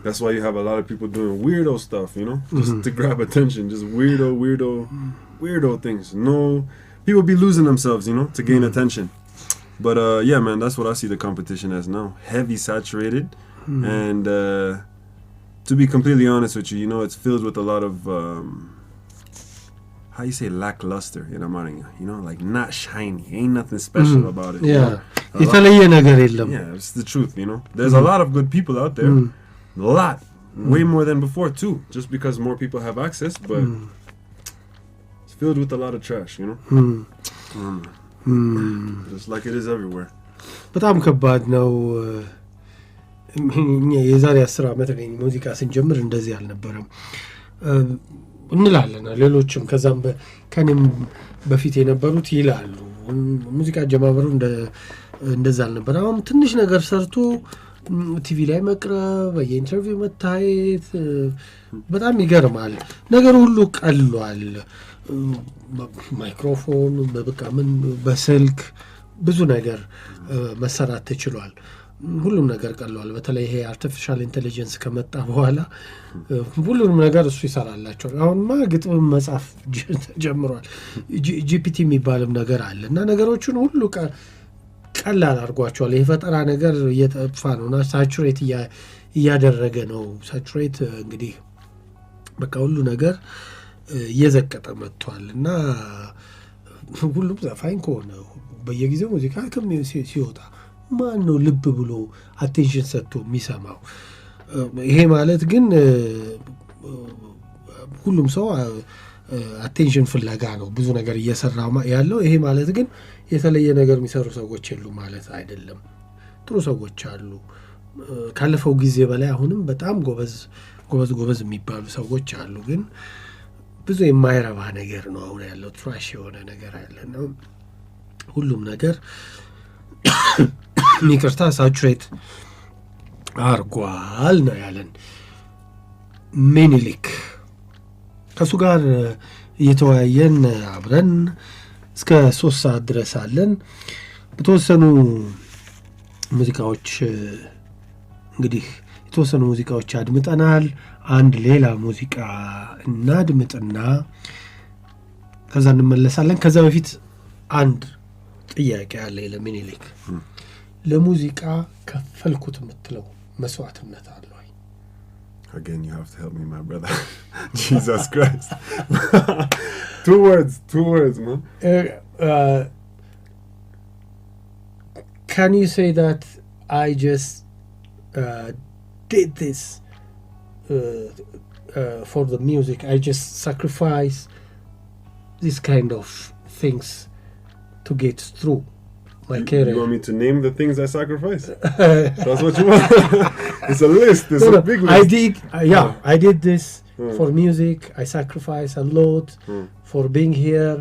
That's why you have a lot of people doing weirdo stuff, you know, just to grab attention, just weirdo things. No, people be losing themselves, you know, to gain attention. But yeah, man, that's what I see the competition as now. Heavy, saturated, and to be completely honest with you, you know, it's filled with a lot of how you say lackluster in Amaringa, you know, like not shiny, ain't nothing special about it. Yeah, yeah, it's the truth, you know. There's a lot of good people out there, a lot, way more than before too, just because more people have access, but it's filled with a lot of trash, you know. Just like it is everywhere. በጣም ከባድ ነው የዛሬ 10 ዓመት ላይ ሙዚቃ ስንጀምር እንደዚህ አልነበረም እንላለን። ሌሎችም ከዛም ከኔም በፊት የነበሩት ይላሉ ሙዚቃ ጀማመሩ እንደዛ አልነበረ። አሁን ትንሽ ነገር ሰርቶ ቲቪ ላይ መቅረብ፣ በየኢንተርቪው መታየት በጣም ይገርማል። ነገር ሁሉ ቀሏል። ማይክሮፎን በበቃ ምን በስልክ ብዙ ነገር መሰራት ተችሏል። ሁሉም ነገር ቀሏል። በተለይ ይሄ አርቲፊሻል ኢንቴሊጀንስ ከመጣ በኋላ ሁሉንም ነገር እሱ ይሰራላቸዋል። አሁንማ ግጥም መጻፍ ጀምሯል። ጂፒቲ የሚባልም ነገር አለ እና ነገሮችን ሁሉ ቀላል አድርጓቸዋል። ይሄ ፈጠራ ነገር እየጠፋ ነውና ሳቹሬት እያደረገ ነው። ሳቹሬት እንግዲህ በቃ ሁሉ ነገር እየዘቀጠ መጥቷል እና ሁሉም ዘፋኝ ከሆነ በየጊዜው ሙዚቃ ሲወጣ ማን ነው ልብ ብሎ አቴንሽን ሰጥቶ የሚሰማው? ይሄ ማለት ግን ሁሉም ሰው አቴንሽን ፍለጋ ነው ብዙ ነገር እየሰራ ያለው። ይሄ ማለት ግን የተለየ ነገር የሚሰሩ ሰዎች የሉ ማለት አይደለም። ጥሩ ሰዎች አሉ። ካለፈው ጊዜ በላይ አሁንም በጣም ጎበዝ የሚባሉ ሰዎች አሉ። ግን ብዙ የማይረባ ነገር ነው አሁን ያለው። ትራሽ የሆነ ነገር አለ ነው ሁሉም ነገር ይቅርታ ሳቹሬት አርጓል ነው ያለን ሚኒሊክ። ከሱ ጋር እየተወያየን አብረን እስከ 3 ሰዓት ድረስ አለን። በተወሰኑ ሙዚቃዎች እንግዲህ የተወሰኑ ሙዚቃዎች አድምጠናል። አንድ ሌላ ሙዚቃ እናድምጥና ከዛ እንመለሳለን። ከዛ በፊት አንድ ጥያቄ አለ ለሚኒሊክ። ለሙዚቃ ከፈልኩት የምትለው መስዋዕትነት አለ ወይ? Again, you have to help me, my brother. Jesus Christ. Two words, man. Can you say that I just did this for the music? I just sacrifice this kind of things to get through my career. You want me to name the things I sacrificed? That's what you want? It's a list. It's a big list. I did this for music. I sacrificed a lot for being here.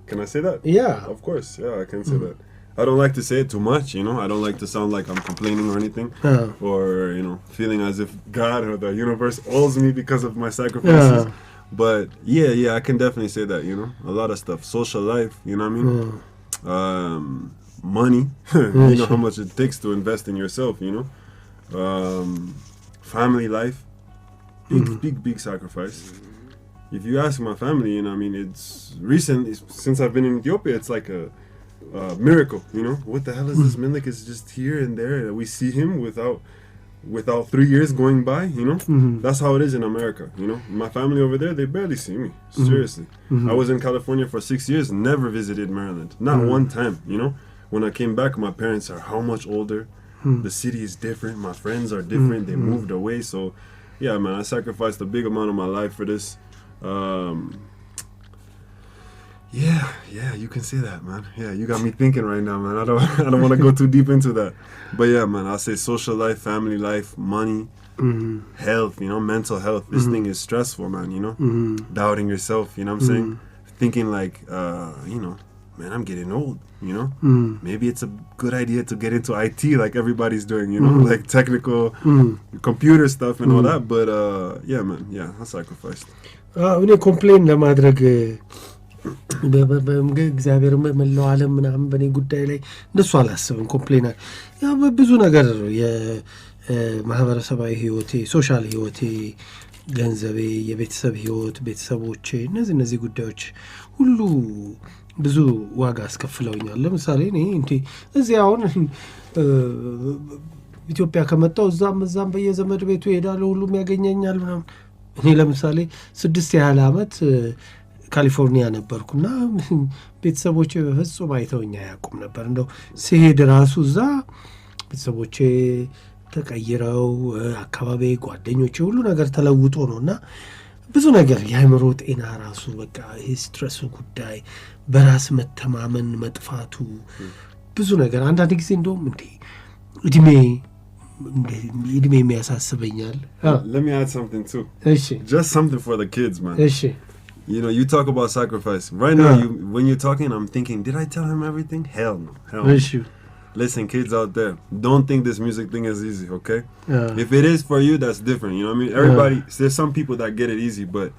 Can I say that? Yeah. Of course. Yeah, I can say that. I don't like to say it too much, you know. I don't like to sound like I'm complaining or anything. Or, you know, feeling as if God or the universe owes me because of my sacrifices. But yeah, I can definitely say that, you know. A lot of stuff. Social life, you know what I mean? Money. You know how much it takes to invest in yourself, you know. Family life. Big sacrifice. If you ask my family, you know, I mean, it's recently, since I've been in Ethiopia, it's like a miracle, you know. What the hell is this? Minik is just here and there. We see him without 3 years going by, you know. That's how it is in America, you know. My family over there, they barely see me. Seriously. I was in California for 6 years, never visited Maryland. Not one time, you know. When I came back, my parents are how much older. The city is different. My friends are different. They moved away. So, yeah, man, I sacrificed a big amount of my life for this. Yeah, you can say that, man. Yeah, you got me thinking right now, man. I don't want to go too deep into that. But yeah, man, I'll say social life, family life, money, health, you know, mental health. This thing is stressful, man, you know. Doubting yourself, you know what I'm saying? Thinking like, you know, man, I'm getting old, you know. Maybe it's a good idea to get into IT like everybody's doing, you know, like technical computer stuff and all that. But yeah, man, yeah, I sacrificed. እኔ ኮምፕሌን ለማድረግ እግዚአብሔር መላው ዓለም ምናምን በእኔ ጉዳይ ላይ እንደሱ አላስብም። ኮምፕሌን ያው ብዙ ነገር የማህበረሰባዊ ህይወቴ፣ ሶሻል ህይወቴ፣ ገንዘቤ፣ የቤተሰብ ህይወት፣ ቤተሰቦቼ፣ እነዚህ ጉዳዮች ሁሉ ብዙ ዋጋ አስከፍለውኛል። ለምሳሌ እኔ እዚህ አሁን ኢትዮጵያ ከመጣሁ እዛም በየዘመድ ቤቱ ሄዳለሁ፣ ሁሉም ያገኘኛል ምናምን። እኔ ለምሳሌ 6 ያህል ዓመት ካሊፎርኒያ ነበርኩና ቤተሰቦቼ በፍጹም አይተውኝ አያውቁም ነበር። እንደው ሲሄድ ራሱ እዛ ቤተሰቦቼ ተቀይረው አካባቢ ጓደኞቼ ሁሉ ነገር ተለውጦ ነውና ብዙ ነገር የአእምሮ ጤና ራሱ በቃ ስትረሱ ጉዳይ፣ በራስ መተማመን መጥፋቱ፣ ብዙ ነገር አንዳንድ ጊዜ እንደውም እድሜ የሚያሳስበኛል let me add something too እሺ just something for the kids man እሺ you know you talk about sacrifice right now when you're talking I'm thinking did I tell him everything hell no እሺ listen kids out there don't think this music thing is easy okay if it is for you that's different you know what I mean everybody there's some people that get it easy but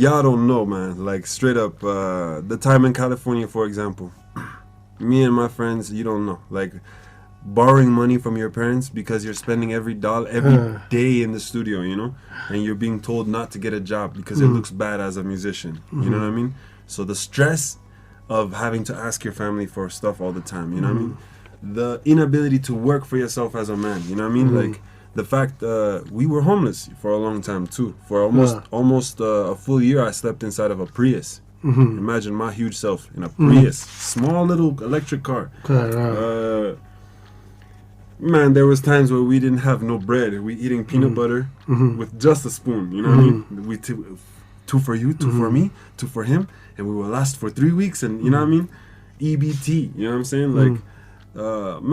y'all don't know man like straight up the time in California for example me and my friends you don't know like borrowing money from your parents because you're spending every day in the studio you know and you're being told not to get a job because it looks bad as a musician you know what I mean so the stress of having to ask your family for stuff all the time you know what I mean the inability to work for yourself as a man you know what I mean like the fact we were homeless for a long time too for almost a full year I slept inside of a Prius imagine my huge self in a Prius small little electric car man there was times where we didn't have no bread we eating peanut butter with just a spoon you know what I mean we two for you 2 for me 2 for him and we will last for 3 weeks and you know what I mean EBT you know what I'm saying like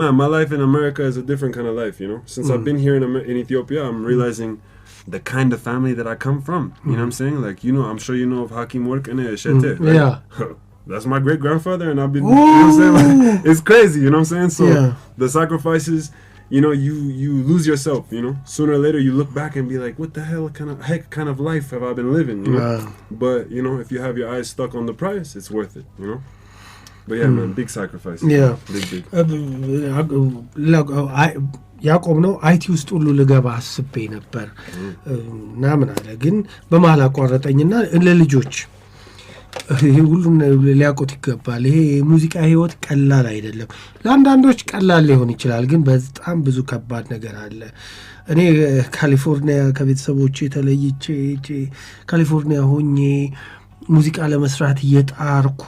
man my life in America is a different kind of life you know since I've been here in Ethiopia I'm realizing the kind of family that I come from you know what I'm saying like you know I'm sure you know of Hakim Work and Shete right? yeah that's my great grandfather and I've been you know what I'm saying like, it's crazy you know what I'm saying so the sacrifices you know you lose yourself you know sooner or later you look back and be like what the hell kind of life have I been living you know but you know if you have your eyes stuck on the prize it's worth it you know but yeah man big sacrifice big ያቆም ነው አይቲ ውስጥ ሁሉ ልገባ አስቤ ነበር እና ምን አለ ግን በመሃል አቋረጠኝና ለልጆች ይሄ ሁሉን ሊያቆት ይገባል ይሄ ሙዚቃ ህይወት ቀላል አይደለም ለአንዳንዶች ቀላል ሊሆን ይችላል ግን በጣም ብዙ ከባድ ነገር አለ እኔ ካሊፎርኒያ ከቤተሰቦቼ ተለይቼ ካሊፎርኒያ ሆኜ ሙዚቃ ለመስራት እየጣርኩ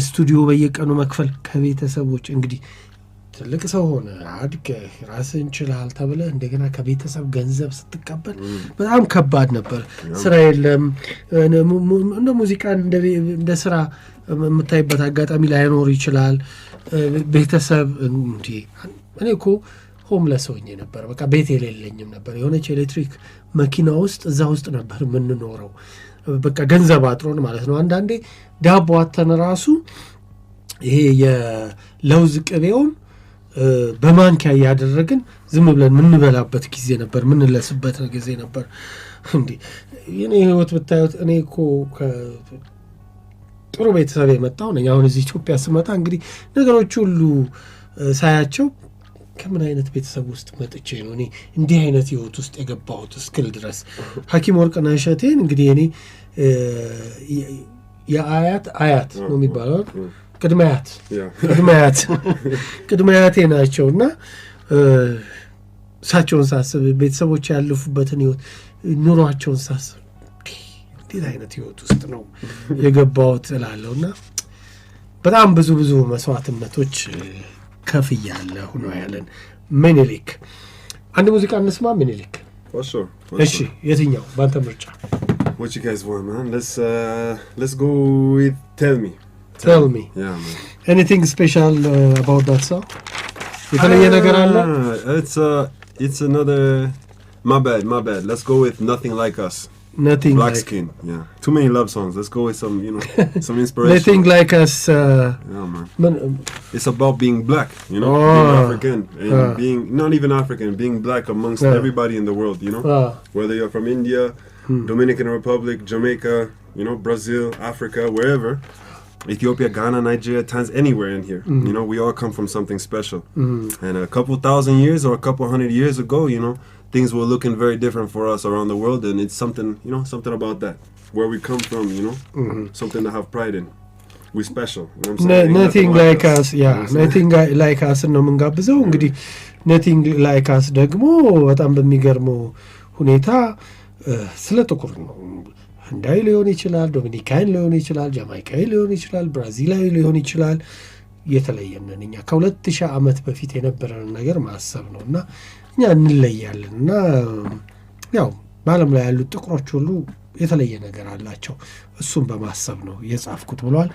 ስቱዲዮ በየቀኑ መክፈል ከቤተሰቦች እንግዲህ ትልቅ ሰው ሆነ አድገ ራስን ችላል ተብለ እንደገና ከቤተሰብ ገንዘብ ስትቀበል በጣም ከባድ ነበር ስራ የለም እንደ ሙዚቃ እንደ ስራ የምታይበት አጋጣሚ ላይኖር ይችላል ቤተሰብ እንዴ እኔ እኮ ሆምለስ ሆኜ ነበር በቃ ቤት የሌለኝም ነበር የሆነች ኤሌክትሪክ መኪና ውስጥ እዛ ውስጥ ነበር የምንኖረው በቃ ገንዘብ አጥሮን ማለት ነው አንዳንዴ ዳቦ አተን ራሱ ይሄ የለውዝ ቅቤውን በማንኪያ ያደረግን ዝም ብለን ምን በላበት ጊዜ ነበር ምን ለስበት ጊዜ ነበር እንዴ የኔ ህይወት ብታዩት እኔ እኮ ጥሩ ቤተሰብ የመጣው ነኝ አሁን እዚህ ኢትዮጵያ ስመጣ እንግዲህ ነገሮች ሁሉ ሳያቸው ከምን አይነት ቤተሰብ ውስጥ መጥቼ ነው እኔ እንዲህ አይነት ህይወት ውስጥ የገባሁት እስክል ድረስ ሐኪም ወርቅነህ እሸቴን እንግዲህ እኔ የአያት ነው የሚባለው ቅድማያቴ ናቸውና እሳቸውን ሳስብ ቤተሰቦች ያለፉበትን ህይወት ኑሯቸውን ሳስብ እንዴት አይነት ህይወት ውስጥ ነው የገባሁት እላለሁና በጣም ብዙ መስዋዕትነቶች ከፍያለሁ ነው ያለን ምኒልክ አንድ ሙዚቃ እንስማ ምኒልክ for sure እሺ የትኛው ባንተ ምርጫ what you guys want man let's go with tell me yeah man anything special about that song የተለየ ነገር አለ it's another my bad let's go with Nothing Like Us Nothing Black like Skin yeah too many love songs let's go with some you know some inspiration Nothing Like Us yeah man it's about being black you know being African and being not even African being black amongst everybody in the world you know whether you're from India Dominican Republic Jamaica you know Brazil Africa wherever Ethiopia, Ghana, Nigeria, Tanzania, anywhere in here. You know, we all come from something special. And a couple thousand years or a couple hundred years ago, you know, things were looking very different for us around the world. And it's something, you know, something about that. Where we come from, you know, something to have pride in. We're special. You know what I'm saying? Nothing like us. Yeah, nothing like us. ነው የምንጋብዘው እንግዲህ nothing like us ደግሞ በጣም በሚገርመው ሁኔታ ስለ ጥቁር ነው ህንዳዊ ሊሆን ይችላል ዶሚኒካን ሊሆን ይችላል ጃማይካዊ ሊሆን ይችላል ብራዚላዊ ሊሆን ይችላል የተለየነን እኛ ከ2000 ዓመት በፊት የነበረን ነገር ማሰብ ነውና እኛ እንለያለንና ያው በዓለም ላይ ያሉት ጥቁሮች ሁሉ የተለየ ነገር አላቸው እሱን በማሰብ ነው የጻፍኩት ብሏል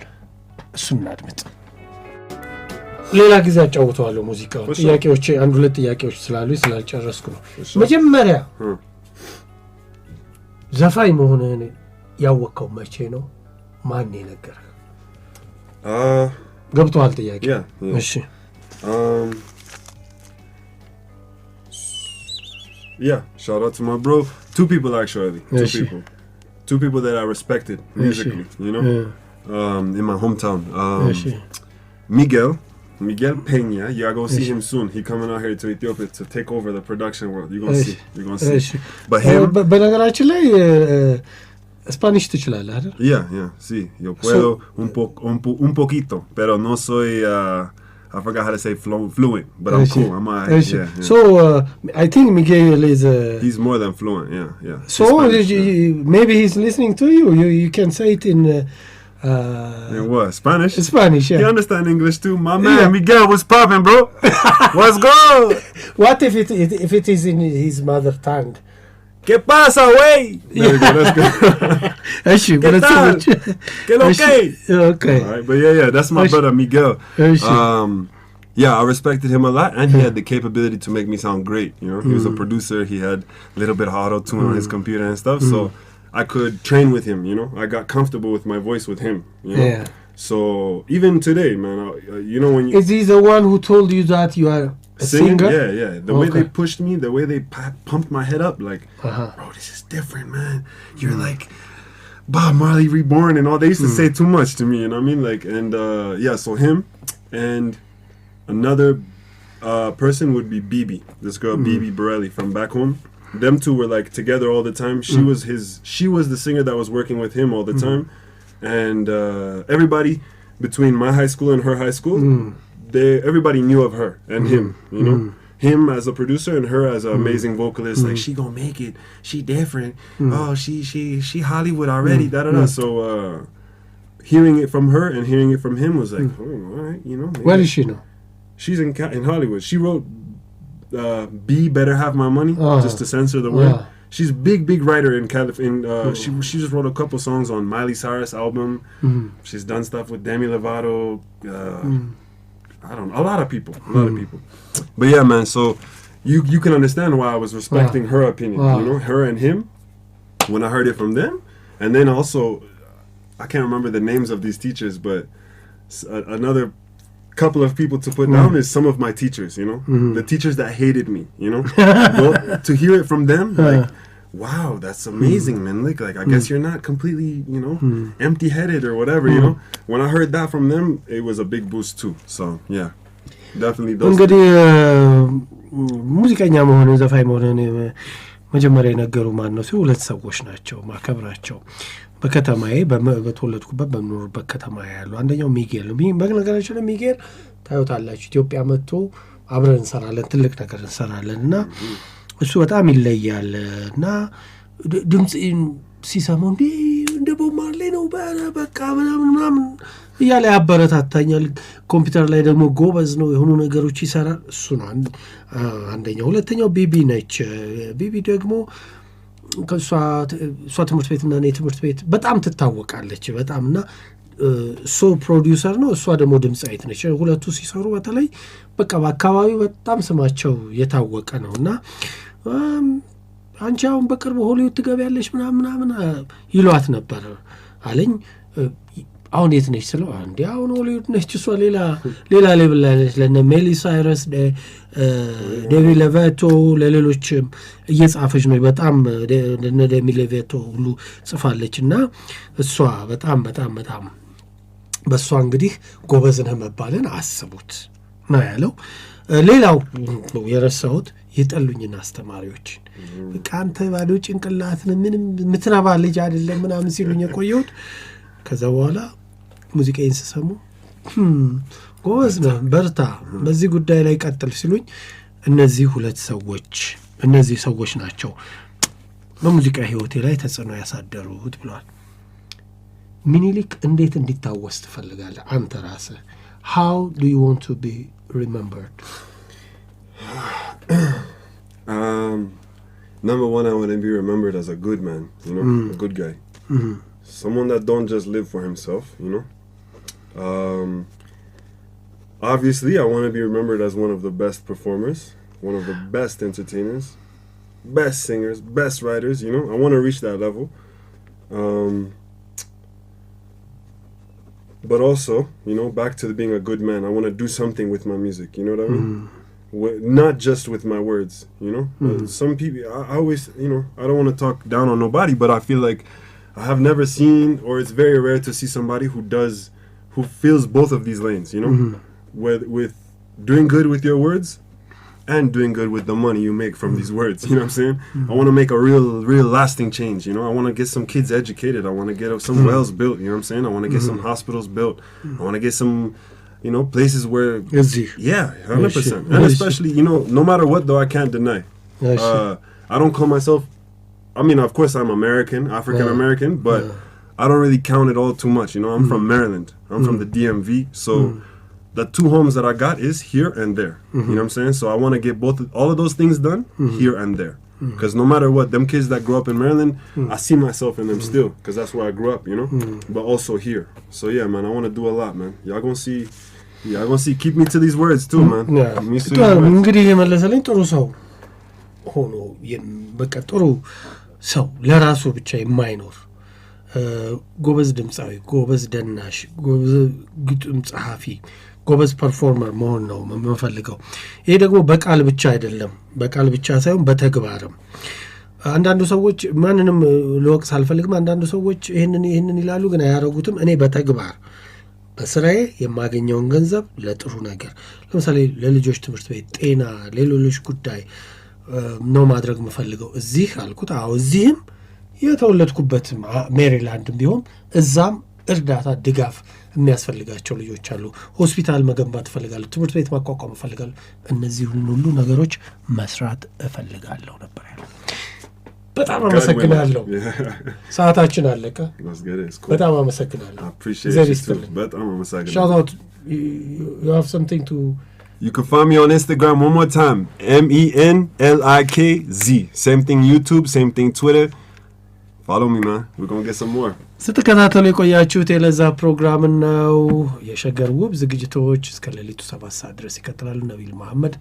እሱን እናድምጥ ሌላ ጊዜ አጫውተዋለሁ ሙዚቃው። ጥያቄዎች አንድ ሁለት ጥያቄዎች ስላሉ ስላልጨረስኩ ነው። መጀመሪያ ዘፋኝ መሆንህን ያወቀው መቼ ነው? ማን የነገረህ? ገብቶሃል ጥያቄ? እሺ Yeah, shout out to my bro. Two people actually. Two people that I respected musically, you know, in my hometown. Miguel Peña. You are gonna see him soon. He coming out here to Ethiopia to take over the production world. You're gonna see. You're gonna see. But him. በነገራችን ላይ ስፓኒሽ ትችላለህ አይደል? Yeah. Sí, yo puedo un poquito, pero no soy. I forgot how to say fluent, but I'm cool. I'm alright. Yeah. So I think Miguel is. He's more than fluent. Yeah. So maybe he's listening to you. You can say it in. In what? Spanish? Spanish, yeah. You understand English too, my man. Miguel, what's poppin', bro? What's good? What if it is in his mother tongue? ¿Qué pasa, güey? There we go. That's good. ¿Qué tal? ¿Qué lo que? Okay. All right, but yeah, that's my brother Miguel. Yeah, I respected him a lot, and he had the capability to make me sound great. You know, he was a producer. He had a little bit of auto-tune on his computer and stuff, so I could train with him. You know, I got comfortable with my voice with him. You know? Yeah. So even today, man, you know when you is he the one who told you that you are a singer? Yeah. The way they pushed me, the way they pumped my head up, like, bro, this is different, man. You're like Bob Marley reborn and all. They used to say too much to me, you know what I mean? Like, and so him and another person would be Bibi, this girl Bibi Borelli from back home. Them two were like together all the time. She was the singer that was working with him all the time, and everybody between my high school and her high school, everybody knew of her and him, you know. Him as a producer and her as an amazing vocalist. Like, she gonna make it. She different. Oh, she Hollywood already. So hearing it from her and hearing it from him was like, oh, all right, you know. Where is she now? She's in Hollywood. She wrote "B Better Have My Money" just to censor the word. She's big writer in California. She just wrote a couple songs on Miley Cyrus album. She's done stuff with Demi Lovato. I don't know, a lot of people. But yeah, man, so you can understand why I was respecting her opinion, you know, her and him, when I heard it from them. And then also, I can't remember the names of these teachers, but another couple of people to put down is some of my teachers, you know, the teachers that hated me, you know. Well, to hear it from them, like, wow, that's amazing, man. Like I guess you're not completely, you know, empty-headed or whatever, you know. When I heard that from them, it was a big boost too. So yeah, definitely those. እንግዲህ ሙዚቀኛ መሆን ዘፋኝ መሆን መጀመሪያ የነገሩ ማን ነው? ሁለት ሰዎች ናቸው ማከብራቸው። በከተማዬ በተወለድኩበት በምኖርበት ከተማ ያሉ አንደኛው ሚጌል ነው። በነገራችን ላይ ሚጌል ታዩታላችሁ፣ ኢትዮጵያ መጥቶ አብረን እንሰራለን፣ ትልቅ ነገር እንሰራለን እና እሱ በጣም ይለያል እና ድምጽ ሲሰማው እንደ ቦብ ማርሌ ነው በቃ ምናምን እያለ ያበረታታኛል። ኮምፒውተር ላይ ደግሞ ጎበዝ ነው፣ የሆኑ ነገሮች ይሰራል። እሱ ነው አንደኛው። ሁለተኛው ቢቢ ነች። ቢቢ ደግሞ ከእሷ ትምህርት ቤትና እኔ ትምህርት ቤት በጣም ትታወቃለች በጣም እና እሱ ፕሮዲውሰር ነው፣ እሷ ደግሞ ድምጻዊት ነች። ሁለቱ ሲሰሩ በተለይ በቃ በአካባቢው በጣም ስማቸው የታወቀ ነው እና አንቺ አሁን በቅርቡ ሆሊውድ ትገቢያለሽ ምናምን ይሏት ነበር አለኝ። አሁን የት ነች ስለው አንዴ አሁን ሆሊውድ ነች እሷ ሌላ ሌብል ላይ ነች። ለነ ሜሊ ሳይረስ ዴቪ ሌቬቶ ለሌሎች እየጻፈች ነው። በጣም ለነ ዴቪ ሌቬቶ ሁሉ ጽፋለች እና እሷ በጣም በእሷ እንግዲህ ጎበዝ ነህ መባልን አስቡት ነው ያለው። ሌላው የረሳሁት የጠሉኝና አስተማሪዎች በቃ አንተ ባዶ ጭንቅላት ምንም ምትረባ ልጅ አይደለም ምናምን ሲሉኝ የቆየሁት ከዛ በኋላ ሙዚቃዬን ስሰሙ ጎበዝ ነህ በርታ በዚህ ጉዳይ ላይ ቀጥል ሲሉኝ እነዚህ ሰዎች ናቸው በሙዚቃ ህይወቴ ላይ ተጽዕኖ ያሳደሩት ብለዋል። ሚኒሊክ እንዴት እንዲታወስ ትፈልጋለህ አንተ ራስህ? How do you want to be remembered? Number one, I want to be remembered as a good man, you know, a good guy. Someone that don't just live for himself, you know. obviously, I want to be remembered as one of the best performers, one of the best entertainers, best singers, best writers, you know. I want to reach that level. But also, you know, back to being a good man, I want to do something with my music, you know what I mean? Not just with my words, you know. Some people, I always, you know, I don't want to talk down on nobody, but I feel like I have never seen, or it's very rare to see somebody who fills both of these lanes, you know, with doing good with your words and doing good with the money you make from these words, you know what I'm saying? I want to make a real lasting change, you know. I want to get some kids educated. I want to get some wells built, you know what I'm saying? I want to get some hospitals built. I want to get some, you know, places where, yeah, 100%. And especially, you know, no matter what though, I can't deny. I don't call myself, I mean, of course I'm American, African American, but I don't really count it all too much, you know. I'm from Maryland. I'm from the DMV, so the two homes that I got is here and there. You know what I'm saying? So I want to get all of those things done here and there. Because no matter what, them kids that grew up in Maryland, I see myself in them still. Because that's where I grew up, you know? But also here. So yeah, man, I want to do a lot, man. Y'all gonna see, keep me to these words too, man. እንግዲህ የመለሰልኝ ጥሩ ሰው ሆኖ በቃ ጥሩ ሰው ለራሱ ብቻ የማይኖር ጎበዝ ድምፃዊ፣ ጎበዝ ደናሽ፣ ጎበዝ ግጥም ጸሐፊ፣ ጎበዝ ፐርፎርመር መሆን ነው የምፈልገው። ይሄ ደግሞ በቃል ብቻ አይደለም፣ በቃል ብቻ ሳይሆን በተግባርም። አንዳንዱ ሰዎች ማንንም ለወቅስ አልፈልግም፣ አንዳንዱ ሰዎች ይሄንን ይላሉ ግን አያረጉትም። እኔ በተግባር በስራዬ የማገኘውን ገንዘብ ለጥሩ ነገር፣ ለምሳሌ ለልጆች ትምህርት ቤት፣ ጤና፣ ለሌሎች ጉዳይ ነው ማድረግ የምፈልገው። እዚህ አልኩት፣ አዎ እዚህም የተወለድኩበት ሜሪላንድ ቢሆን እዛም እርዳታ ድጋፍ የሚያስፈልጋቸው ልጆች አሉ። ሆስፒታል መገንባት እፈልጋለሁ፣ ትምህርት ቤት ማቋቋም እፈልጋለሁ። እነዚህን ሁሉ ነገሮች መስራት እፈልጋለሁ ነበር ያለው። በጣም አመሰግናለሁ። ሰዓታችን አለቀ። በጣም አመሰግናለሁ። በጣም አመሰግናለሁ። shout out, you have something to You can find me on Instagram one more time, MENLIKZ. Same thing YouTube, same thing Twitter. Follow me, man. We're going to get some more. ስትከታተሉ የቆያችሁት የለዛ ፕሮግራም ነው። የሸገር ውብ ዝግጅቶች እስከ ሌሊቱ 7 ሰዓት ድረስ ይቀጥላሉ። ነቢል መሐመድ